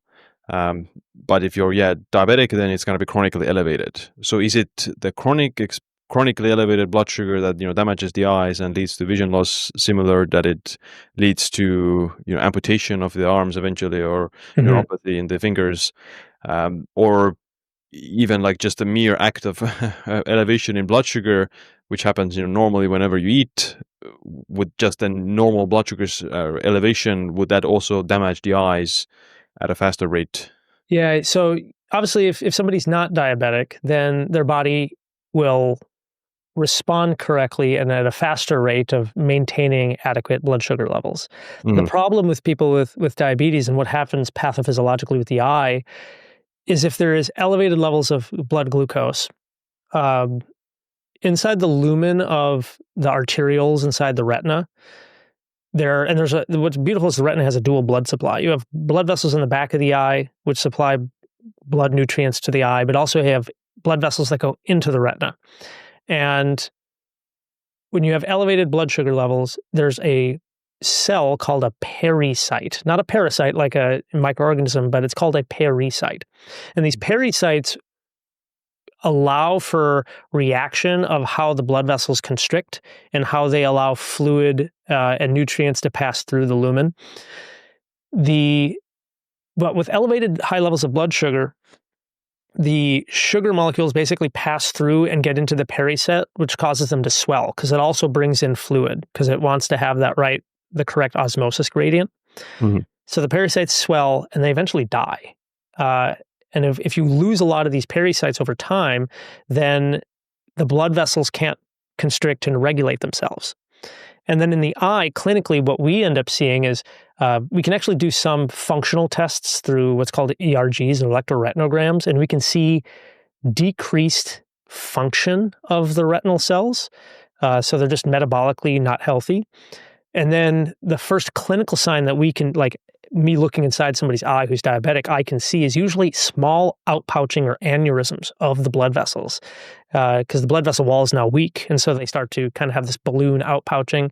But if you're diabetic, then it's going to be chronically elevated. So is it the chronically elevated blood sugar that damages the eyes and leads to vision loss, similar that it leads to amputation of the arms eventually, or Mhm. neuropathy in the fingers, or even like just a mere act of elevation in blood sugar, which happens normally whenever you eat, with just a normal blood sugar elevation, would that also damage the eyes at a faster rate? Yeah, so obviously if somebody's not diabetic, then their body will respond correctly and at a faster rate of maintaining adequate blood sugar levels. The Hmm. problem with people with diabetes and what happens pathophysiologically with the eye is if there is elevated levels of blood glucose, um, inside the lumen of the arterioles inside the retina, what's beautiful is the retina has a dual blood supply. You have blood vessels in the back of the eye, which supply blood nutrients to the eye, but also have blood vessels that go into the retina. And when you have elevated blood sugar levels, there's a cell called a pericyte, not a parasite like a microorganism, but it's called a pericyte. And these pericytes allow for reaction of how the blood vessels constrict and how they allow fluid and nutrients to pass through the lumen. But with elevated high levels of blood sugar, the sugar molecules basically pass through and get into the pericyte, which causes them to swell because it also brings in fluid because it wants to have the correct osmosis gradient. Mm-hmm. So the pericytes swell and they eventually die. And if you lose a lot of these pericytes over time, then the blood vessels can't constrict and regulate themselves. And then in the eye, clinically, what we end up seeing is we can actually do some functional tests through what's called ERGs, or electroretinograms, and we can see decreased function of the retinal cells. So they're just metabolically not healthy. And then the first clinical sign that we can, like me looking inside somebody's eye who's diabetic, I can see is usually small outpouching or aneurysms of the blood vessels because the blood vessel wall is now weak. And so they start to kind of have this balloon outpouching.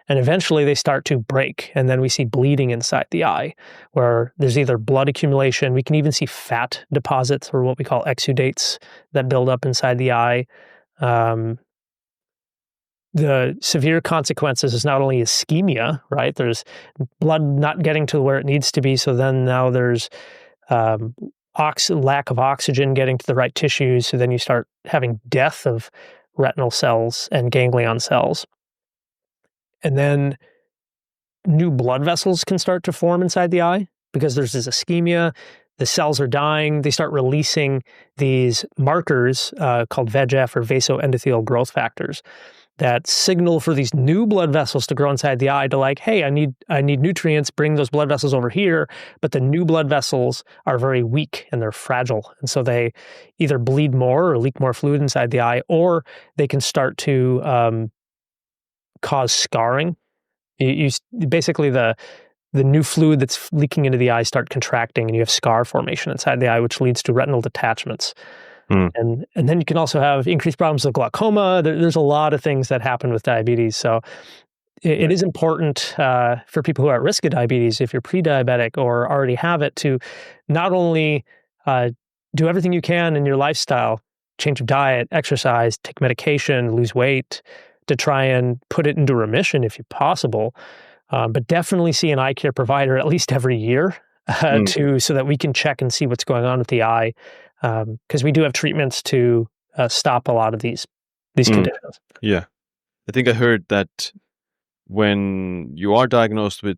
And eventually they start to break. And then we see bleeding inside the eye where there's either blood accumulation. We can even see fat deposits, or what we call exudates, that build up inside the eye. The severe consequences is not only ischemia, right? There's blood not getting to where it needs to be. So then now there's lack of oxygen getting to the right tissues. So then you start having death of retinal cells and ganglion cells. And then new blood vessels can start to form inside the eye because there's this ischemia. The cells are dying. They start releasing these markers called VEGF, or vasoendothelial growth factors, that signal for these new blood vessels to grow inside the eye to, like, hey, I need nutrients, bring those blood vessels over here. But the new blood vessels are very weak and they're fragile. And so they either bleed more or leak more fluid inside the eye, or they can start to cause scarring. You basically, the new fluid that's leaking into the eye start contracting and you have scar formation inside the eye, which leads to retinal detachments. And then you can also have increased problems with glaucoma. There's a lot of things that happen with diabetes. So it is important for people who are at risk of diabetes, if you're pre-diabetic or already have it, to not only do everything you can in your lifestyle, change of diet, exercise, take medication, lose weight, to try and put it into remission if possible, but definitely see an eye care provider at least every year so that we can check and see what's going on with the eye. Because we do have treatments to stop a lot of these conditions. Yeah. I think I heard that when you are diagnosed with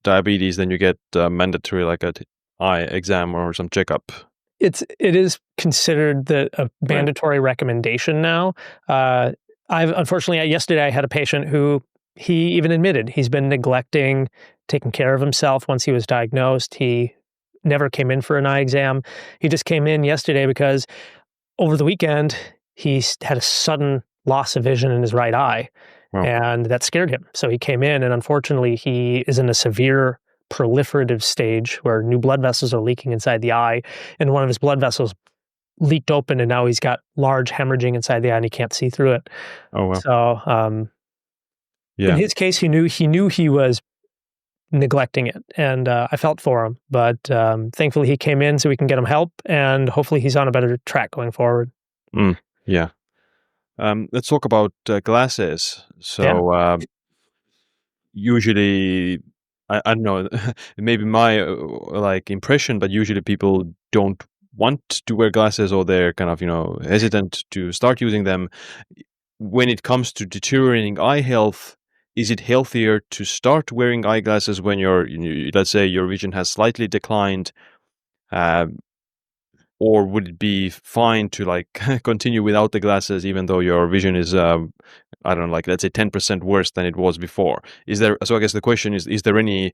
diabetes, then you get mandatory, like, an eye exam or some checkup. It is considered a mandatory recommendation now. Unfortunately, yesterday I had a patient who he even admitted he's been neglecting taking care of himself once he was diagnosed. He never came in for an eye exam. He just came in yesterday because over the weekend, he had a sudden loss of vision in his right eye, and that scared him. So he came in, and unfortunately, he is in a severe proliferative stage where new blood vessels are leaking inside the eye, and one of his blood vessels leaked open, and now he's got large hemorrhaging inside the eye, and he can't see through it. Oh, wow. So in his case, he knew he was neglecting it, and I felt for him, but thankfully he came in so we can get him help, and hopefully he's on a better track going forward. Yeah. Let's talk about glasses. So usually, I don't know, maybe my impression, but usually people don't want to wear glasses, or they're kind of hesitant to start using them. When it comes to deteriorating eye health, is it healthier to start wearing eyeglasses when let's say your vision has slightly declined, or would it be fine to continue without the glasses even though your vision is I don't know, let's say 10% worse than it was before? So I guess the question is the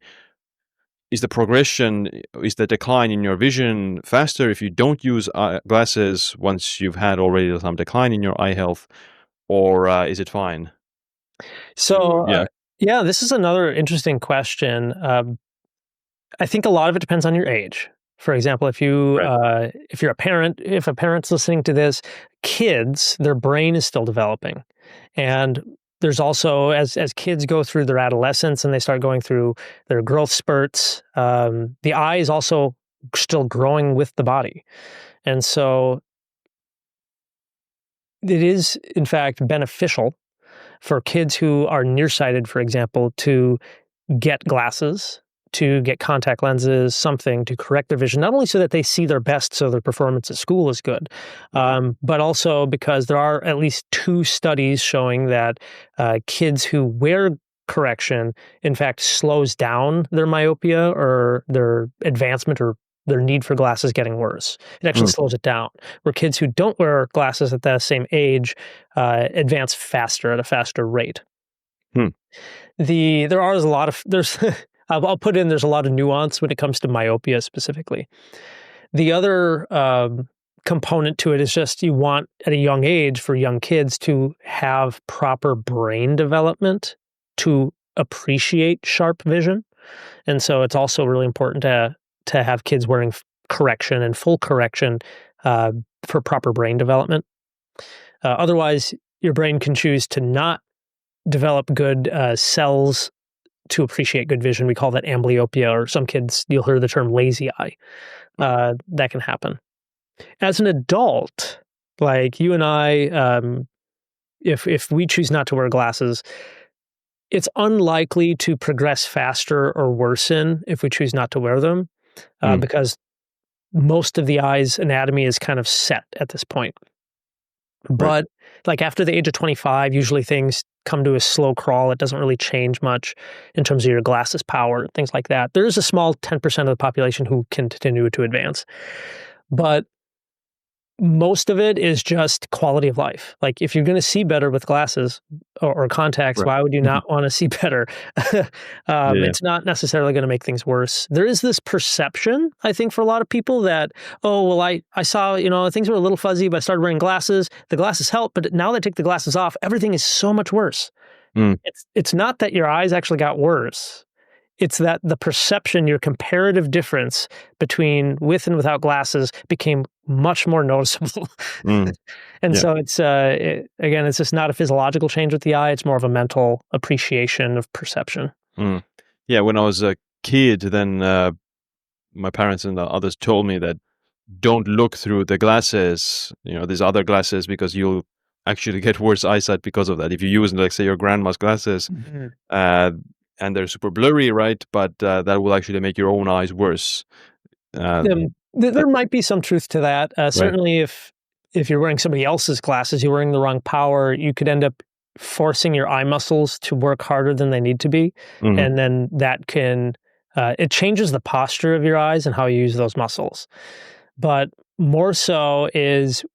decline in your vision faster if you don't use glasses once you've had already some decline in your eye health, or is it fine? So, this is another interesting question. I think a lot of it depends on your age. For example, if you're a parent, if a parent's listening to this, kids, their brain is still developing. And there's also, as kids go through their adolescence and they start going through their growth spurts, the eye is also still growing with the body. And so it is, in fact, beneficial for kids who are nearsighted, for example, to get glasses, to get contact lenses, something to correct their vision, not only so that they see their best so their performance at school is good, but also because there are at least 2 studies showing that kids who wear correction, in fact, slows down their myopia or their advancement or their need for glasses getting worse. It actually slows it down. Where kids who don't wear glasses at that same age advance faster at a faster rate. Hmm. There are a lot of there's I'll put in there's a lot of nuance when it comes to myopia specifically. The other component to it is just you want at a young age for young kids to have proper brain development to appreciate sharp vision, and so it's also really important to have kids wearing correction and full correction for proper brain development. Otherwise, your brain can choose to not develop good cells to appreciate good vision. We call that amblyopia, or some kids, you'll hear the term lazy eye. That can happen. As an adult, like you and I, if we choose not to wear glasses, it's unlikely to progress faster or worsen if we choose not to wear them, because most of the eye's anatomy is kind of set at this point. But like after the age of 25, usually things come to a slow crawl. It doesn't really change much in terms of your glasses power, things like that. There is a small 10% of the population who continue to advance. But most of it is just quality of life. Like if you're going to see better with glasses or contacts, why would you not want to see better? It's not necessarily going to make things worse. There is this perception, I think, for a lot of people that, oh, well, I saw, things were a little fuzzy, but I started wearing glasses. The glasses help, but now that I take the glasses off, everything is so much worse. It's not that your eyes actually got worse. It's that the perception, your comparative difference between with and without glasses became much more noticeable. So it's, again, it's just not a physiological change with the eye. It's more of a mental appreciation of perception. Yeah, when I was a kid, then my parents and the others told me that don't look through the glasses, these other glasses, because you'll actually get worse eyesight because of that. If you use, like, say, your grandma's glasses, and they're super blurry, right? But that will actually make your own eyes worse. There might be some truth to that. Certainly, if you're wearing somebody else's glasses, you're wearing the wrong power, you could end up forcing your eye muscles to work harder than they need to be. And then that can, it changes the posture of your eyes and how you use those muscles. But more so is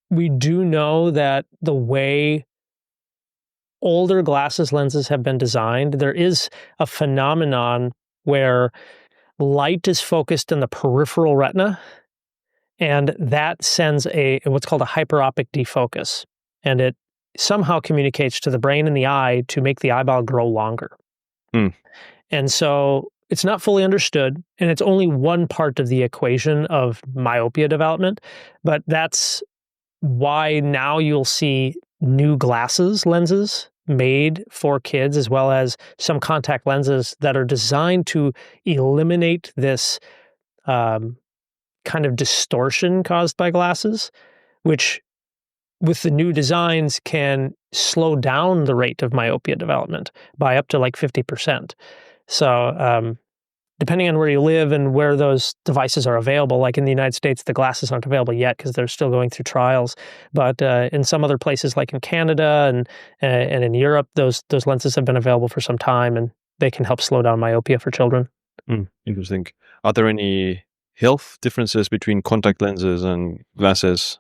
we do know that the way older glasses lenses have been designed, there is a phenomenon where light is focused in the peripheral retina, and that sends what's called a hyperopic defocus, and it somehow communicates to the brain and the eye to make the eyeball grow longer. And so it's not fully understood, and it's only one part of the equation of myopia development, but that's why now you'll see new lenses made for kids, as well as some contact lenses that are designed to eliminate this kind of distortion caused by glasses, which with the new designs can slow down the rate of myopia development by up to like 50%. So depending on where you live and where those devices are available, like in the United States, the glasses aren't available yet because they're still going through trials. But in some other places, like in Canada and in Europe, those lenses have been available for some time, and they can help slow down myopia for children. Interesting. Are there any health differences between contact lenses and glasses?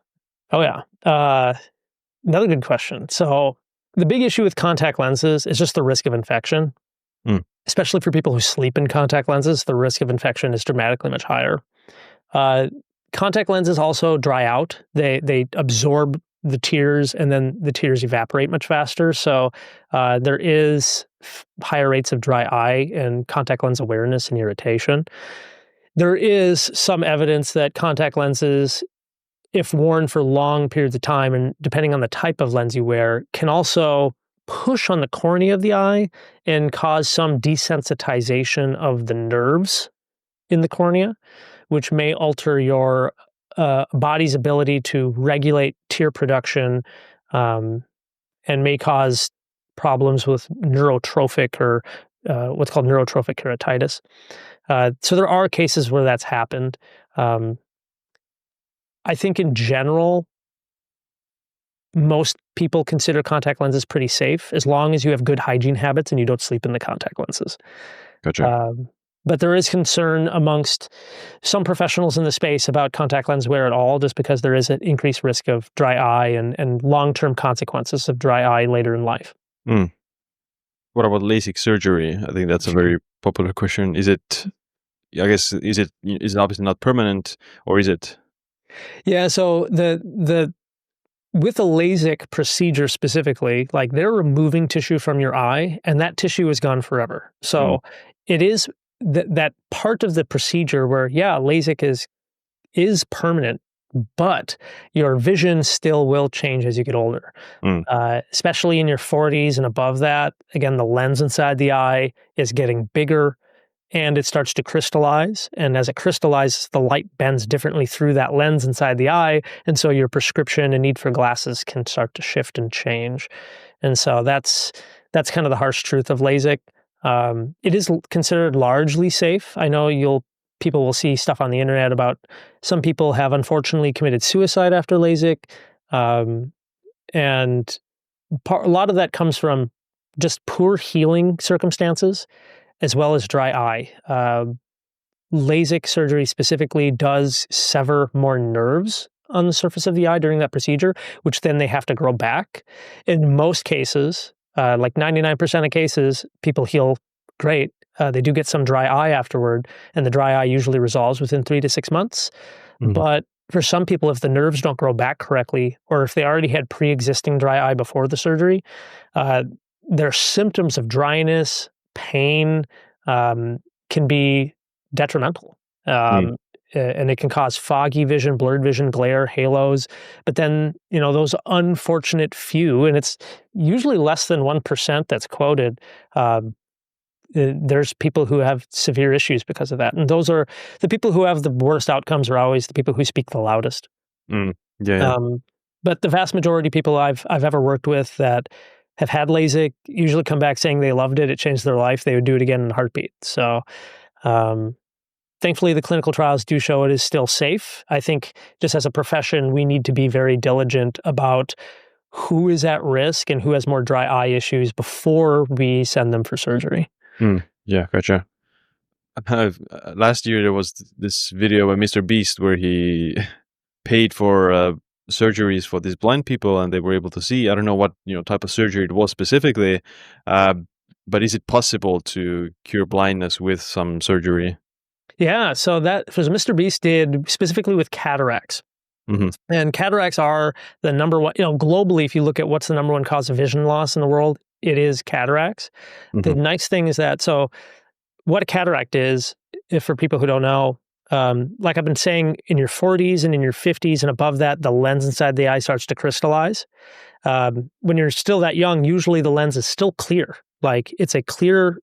Oh, yeah. Another good question. So the big issue with contact lenses is just the risk of infection. Especially for people who sleep in contact lenses, the risk of infection is dramatically much higher. Contact lenses also dry out. They absorb the tears, and then the tears evaporate much faster. So there is higher rates of dry eye and contact lens awareness and irritation. There is some evidence that contact lenses, if worn for long periods of time, and depending on the type of lens you wear, can also push on the cornea of the eye and cause some desensitization of the nerves in the cornea, which may alter your body's ability to regulate tear production and may cause problems with neurotrophic or what's called neurotrophic keratitis. So there are cases where that's happened. I think in general, most people consider contact lenses pretty safe as long as you have good hygiene habits and you don't sleep in the contact lenses. Gotcha. But there is concern amongst some professionals in the space about contact lens wear at all, just because there is an increased risk of dry eye and long-term consequences of dry eye later in life. Mm. What about LASIK surgery? I think that's a very popular question. Is it obviously not permanent, or is it? Yeah, so the with the LASIK procedure specifically, like they're removing tissue from your eye and that tissue is gone forever. So it is that part of the procedure where, yeah, LASIK is permanent, but your vision still will change as you get older, especially in your 40s and above that. Again, the lens inside the eye is getting bigger and it starts to crystallize. And as it crystallizes, the light bends differently through that lens inside the eye. And so your prescription and need for glasses can start to shift and change. And so that's kind of the harsh truth of LASIK. It is considered largely safe. I know people will see stuff on the internet about some people have unfortunately committed suicide after LASIK. And a lot of that comes from just poor healing circumstances, as well as dry eye. LASIK surgery specifically does sever more nerves on the surface of the eye during that procedure, which then they have to grow back. In most cases, like 99% of cases, people heal great. They do get some dry eye afterward, and the dry eye usually resolves within 3 to 6 months. But for some people, if the nerves don't grow back correctly, or if they already had pre-existing dry eye before the surgery, their symptoms of dryness, pain can be detrimental. And it can cause foggy vision, blurred vision, glare, halos. But then, those unfortunate few, and it's usually less than 1% that's quoted, there's people who have severe issues because of that. And those are the people who have the worst outcomes are always the people who speak the loudest. Yeah. But the vast majority of people I've ever worked with that have had LASIK usually come back saying they loved it. It changed their life. They would do it again in a heartbeat. So thankfully, the clinical trials do show it is still safe. I think just as a profession, we need to be very diligent about who is at risk and who has more dry eye issues before we send them for surgery. Yeah, gotcha. Last year, there was this video by Mr. Beast where he paid for surgeries for these blind people, and they were able to see. I don't know what type of surgery it was specifically, but is it possible to cure blindness with some surgery? Yeah, so that was Mr. Beast did specifically with cataracts. And cataracts are the number one, globally, if you look at what's the number one cause of vision loss in the world, it is cataracts. The nice thing is that, so what a cataract is, if for people who don't know, like I've been saying, in your 40s and in your 50s and above that, the lens inside the eye starts to crystallize. When you're still that young, usually the lens is still clear. Like it's a clear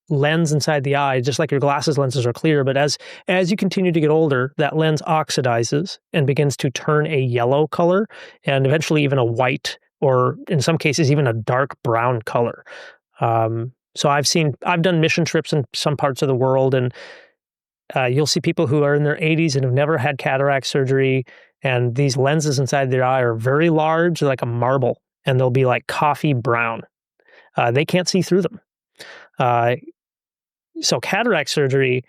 lens inside the eye, just like your glasses lenses are clear. But as you continue to get older, that lens oxidizes and begins to turn a yellow color and eventually even a white, or in some cases, even a dark brown color. So I've done mission trips in some parts of the world, and you'll see people who are in their 80s and have never had cataract surgery, and these lenses inside their eye are very large, like a marble, and they'll be like coffee brown. They can't see through them. So cataract surgery,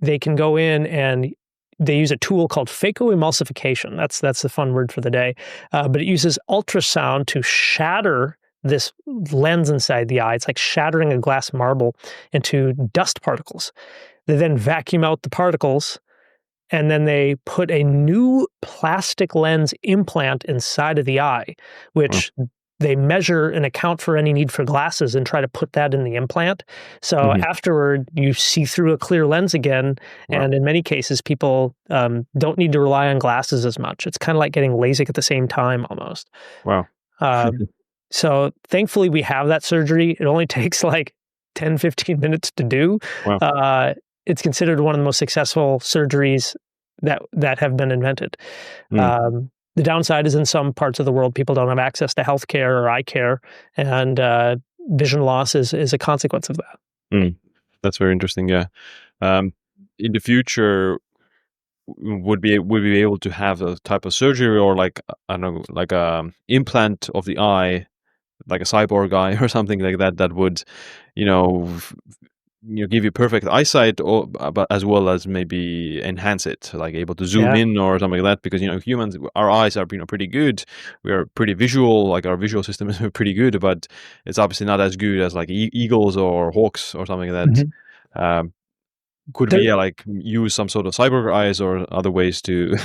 they can go in and they use a tool called phacoemulsification. That's the fun word for the day. But it uses ultrasound to shatter this lens inside the eye. It's like shattering a glass marble into dust particles. They then vacuum out the particles, and then they put a new plastic lens implant inside of the eye, which they measure and account for any need for glasses and try to put that in the implant. So afterward, you see through a clear lens again. And in many cases, people don't need to rely on glasses as much. It's kind of like getting LASIK at the same time almost. Wow. So thankfully, we have that surgery. It only takes like 10, 15 minutes to do. Wow. It's considered one of the most successful surgeries that have been invented. The downside is in some parts of the world, people don't have access to healthcare or eye care, and vision loss is a consequence of that. Mm. That's very interesting. Yeah. In the future, would we be able to have a type of surgery, or like I don't know, like a implant of the eye, like a cyborg eye or something like that, that would, you know, give you perfect eyesight, or but as well as maybe enhance it, like able to zoom Yeah. in or something like that. Because humans, our eyes are pretty good. We are pretty visual, like our visual system is pretty good, but it's obviously not as good as like eagles or hawks or something like that. Mhm. Um, could we There, like use some sort of cyborg eyes or other ways to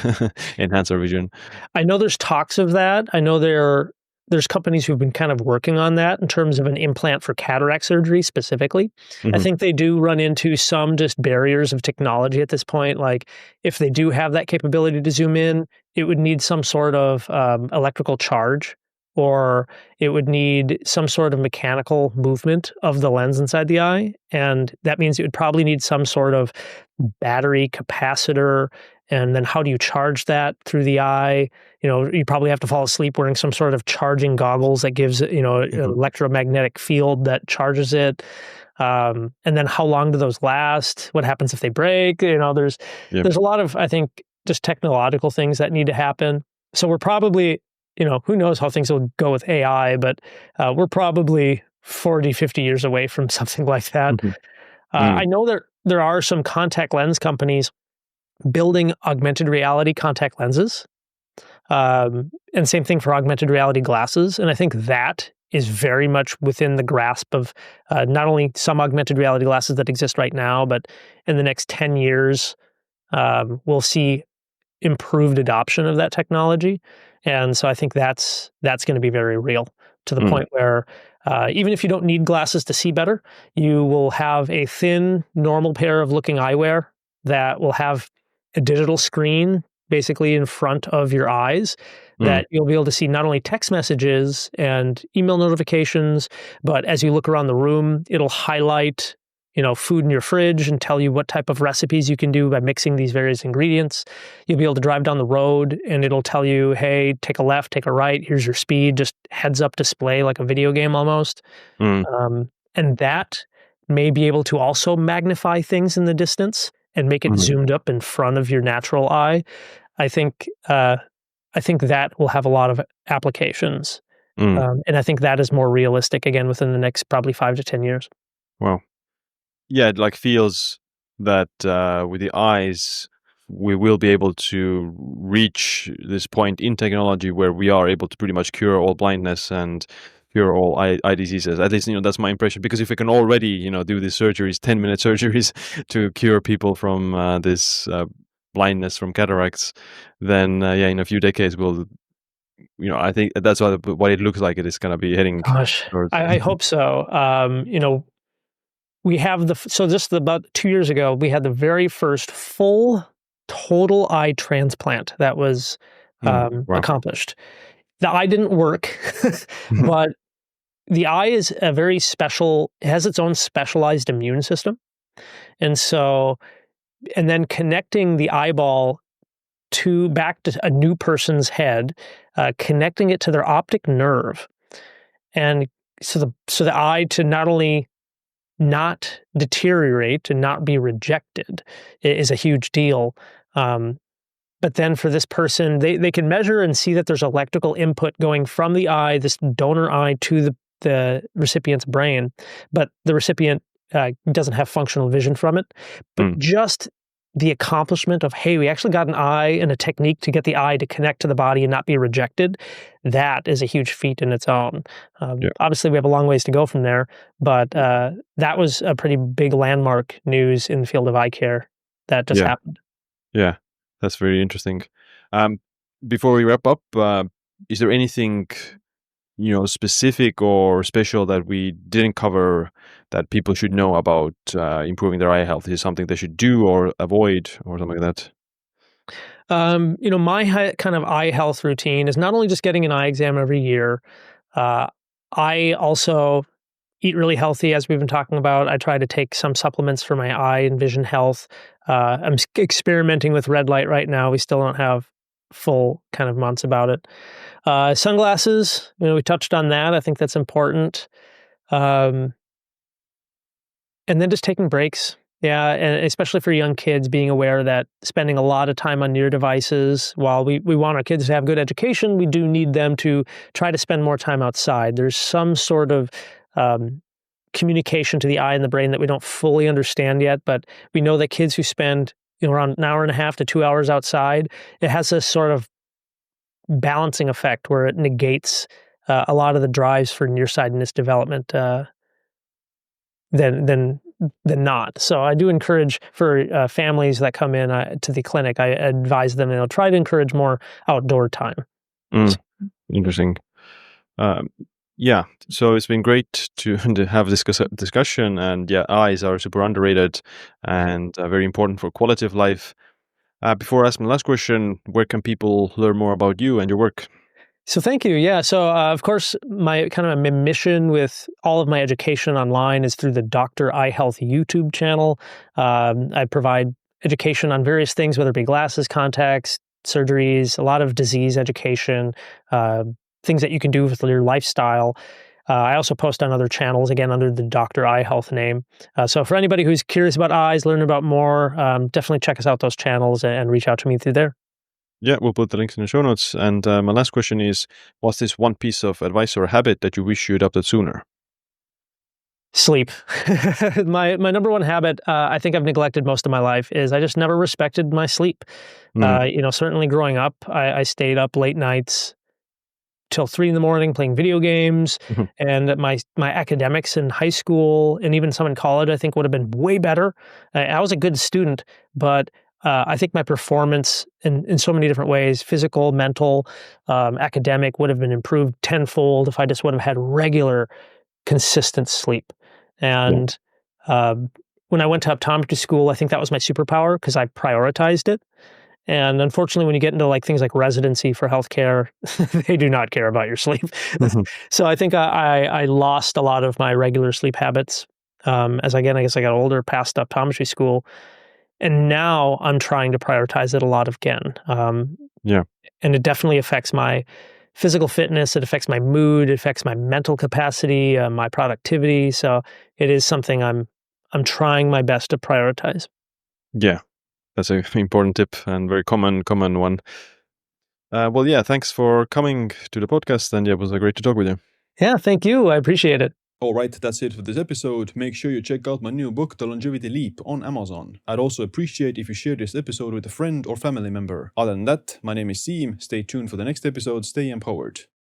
enhance our vision? I know there's talks of that. I know there's companies who've been kind of working on that in terms of an implant for cataract surgery specifically. I Hmm. think they do run into some just barriers of technology at this point. Like if they do have that capability to zoom in, it would need some sort of electrical charge, or it would need some sort of mechanical movement of the lens inside the eye. And that means it would probably need some sort of battery capacitor. And then how do you charge that through the eye? You probably have to fall asleep wearing some sort of charging goggles that gives it, an Hmm. electromagnetic field that charges it. And then how long do those last? What happens if they break? Yeah. There's a lot of, I think, just technological things that need to happen. So we're probably, who knows how things will go with AI, but we're probably 40, 50 years away from something like that. Hmm. Mm. I know there are some contact lens companies building augmented reality contact lenses. And same thing for augmented reality glasses. And I think that is very much within the grasp of not only some augmented reality glasses that exist right now, but in the next 10 years, we'll see improved adoption of that technology. And so I think that's going to be very real, to the Mm. point where even if you don't need glasses to see better, you will have a thin, normal pair of looking eyewear that will have a digital screen basically in front of your eyes, Mm. that you'll be able to see not only text messages and email notifications, but as you look around the room, it'll highlight food in your fridge and tell you what type of recipes you can do by mixing these various ingredients. You'll be able to drive down the road and it'll tell you, hey, take a left, take a right, here's your speed, just heads up display like a video game almost. Mm. And that may be able to also magnify things in the distance and make it Mm. zoomed up in front of your natural eye. I think I think that will have a lot of applications. Mm. And I think that is more realistic again within the next probably 5 to 10 years. Wow. Yeah, it like feels that with the eyes, we will be able to reach this point in technology where we are able to pretty much cure all blindness and cure all eye diseases. At least, that's my impression. Because if we can already, do these surgeries, 10-minute surgeries to cure people from this blindness from cataracts, then yeah, in a few decades, I think that's what it looks like. It is going to be heading Gosh, towards. I hope so. We have so just about 2 years ago, we had the very first full total eye transplant that was Mm. Wow. accomplished. The eye didn't work, but the eye is a very special, it has its own specialized immune system. And so, and then connecting the eyeball back to a new person's head, connecting it to their optic nerve. And so the eye to not only not deteriorate and not be rejected is a huge deal. But then for this person, they can measure and see that there's electrical input going from the eye, this donor eye, to the recipient's brain, but the recipient doesn't have functional vision from it. But Mm. just the accomplishment of, hey, we actually got an eye and a technique to get the eye to connect to the body and not be rejected, that is a huge feat in its own. Yeah. Obviously, we have a long ways to go from there, but that was a pretty big landmark news in the field of eye care that just Yeah. happened. Yeah. That's very interesting. Um, Before we wrap up, is there anything specific or special that we didn't cover that people should know about improving their eye health? Is it something they should do or avoid or something like that? My kind of eye health routine is not only just getting an eye exam every year. Uh, I also eat really healthy, as we've been talking about. I try to take some supplements for my eye and vision health. I'm experimenting with red light right now. We still don't have full kind of months about it. Sunglasses, we touched on that. I think that's important. Um, and then just taking breaks. Yeah, and especially for young kids, being aware that spending a lot of time on near devices, while we want our kids to have good education, we do need them to try to spend more time outside. There's some sort of communication to the eye and the brain that we don't fully understand yet, but we know that kids who spend around an hour and a half to 2 hours outside, it has this sort of balancing effect where it negates a lot of the drives for nearsightedness development than not. So I do encourage for families that come in to the clinic, I advise them, try to encourage more outdoor time. Interesting. Yeah, so it's been great to have this discussion, and yeah, eyes are super underrated and very important for quality of life. Before I ask my last question, where can people learn more about you and your work? So thank you. Yeah. So of course, my mission with all of my education online is through the Dr. Eye Health YouTube channel. I provide education on various things, whether it be glasses, contacts, surgeries, a lot of disease education, things that you can do with your lifestyle. I also post on other channels, again, under the Dr. Eye Health name. So for anybody who's curious about eyes, learn about more, definitely check us out those channels and reach out to me through there. Yeah, we'll put the links in the show notes. And my last question is, what's this one piece of advice or habit that you wish you adopted sooner? Sleep. My number one habit, I think I've neglected most of my life, is I just never respected my sleep. Certainly growing up, I stayed up late nights till 3 a.m. playing video games, and my academics in high school and even some in college, I think would have been way better. I was a good student, but I think my performance in so many different ways, physical, mental, academic, would have been improved tenfold if I just would have had regular, consistent sleep. And when I went to optometry school, I think that was my superpower because I prioritized it. And unfortunately, when you get into things like residency for healthcare, they do not care about your sleep. So I think I lost a lot of my regular sleep habits as I guess I got older, past optometry school. And now I'm trying to prioritize it a lot again. And it definitely affects my physical fitness. It affects my mood. It affects my mental capacity, my productivity. So it is something I'm trying my best to prioritize. Yeah, that's an important tip and very common one. Well, yeah, thanks for coming to the podcast, and yeah, it was great to talk with you. Yeah, thank you. I appreciate it. All right, that's it for this episode. Make sure you check out my new book, The Longevity Leap, on Amazon. I'd also appreciate if you share this episode with a friend or family member. Other than that, my name is Siim. Stay tuned for the next episode. Stay empowered.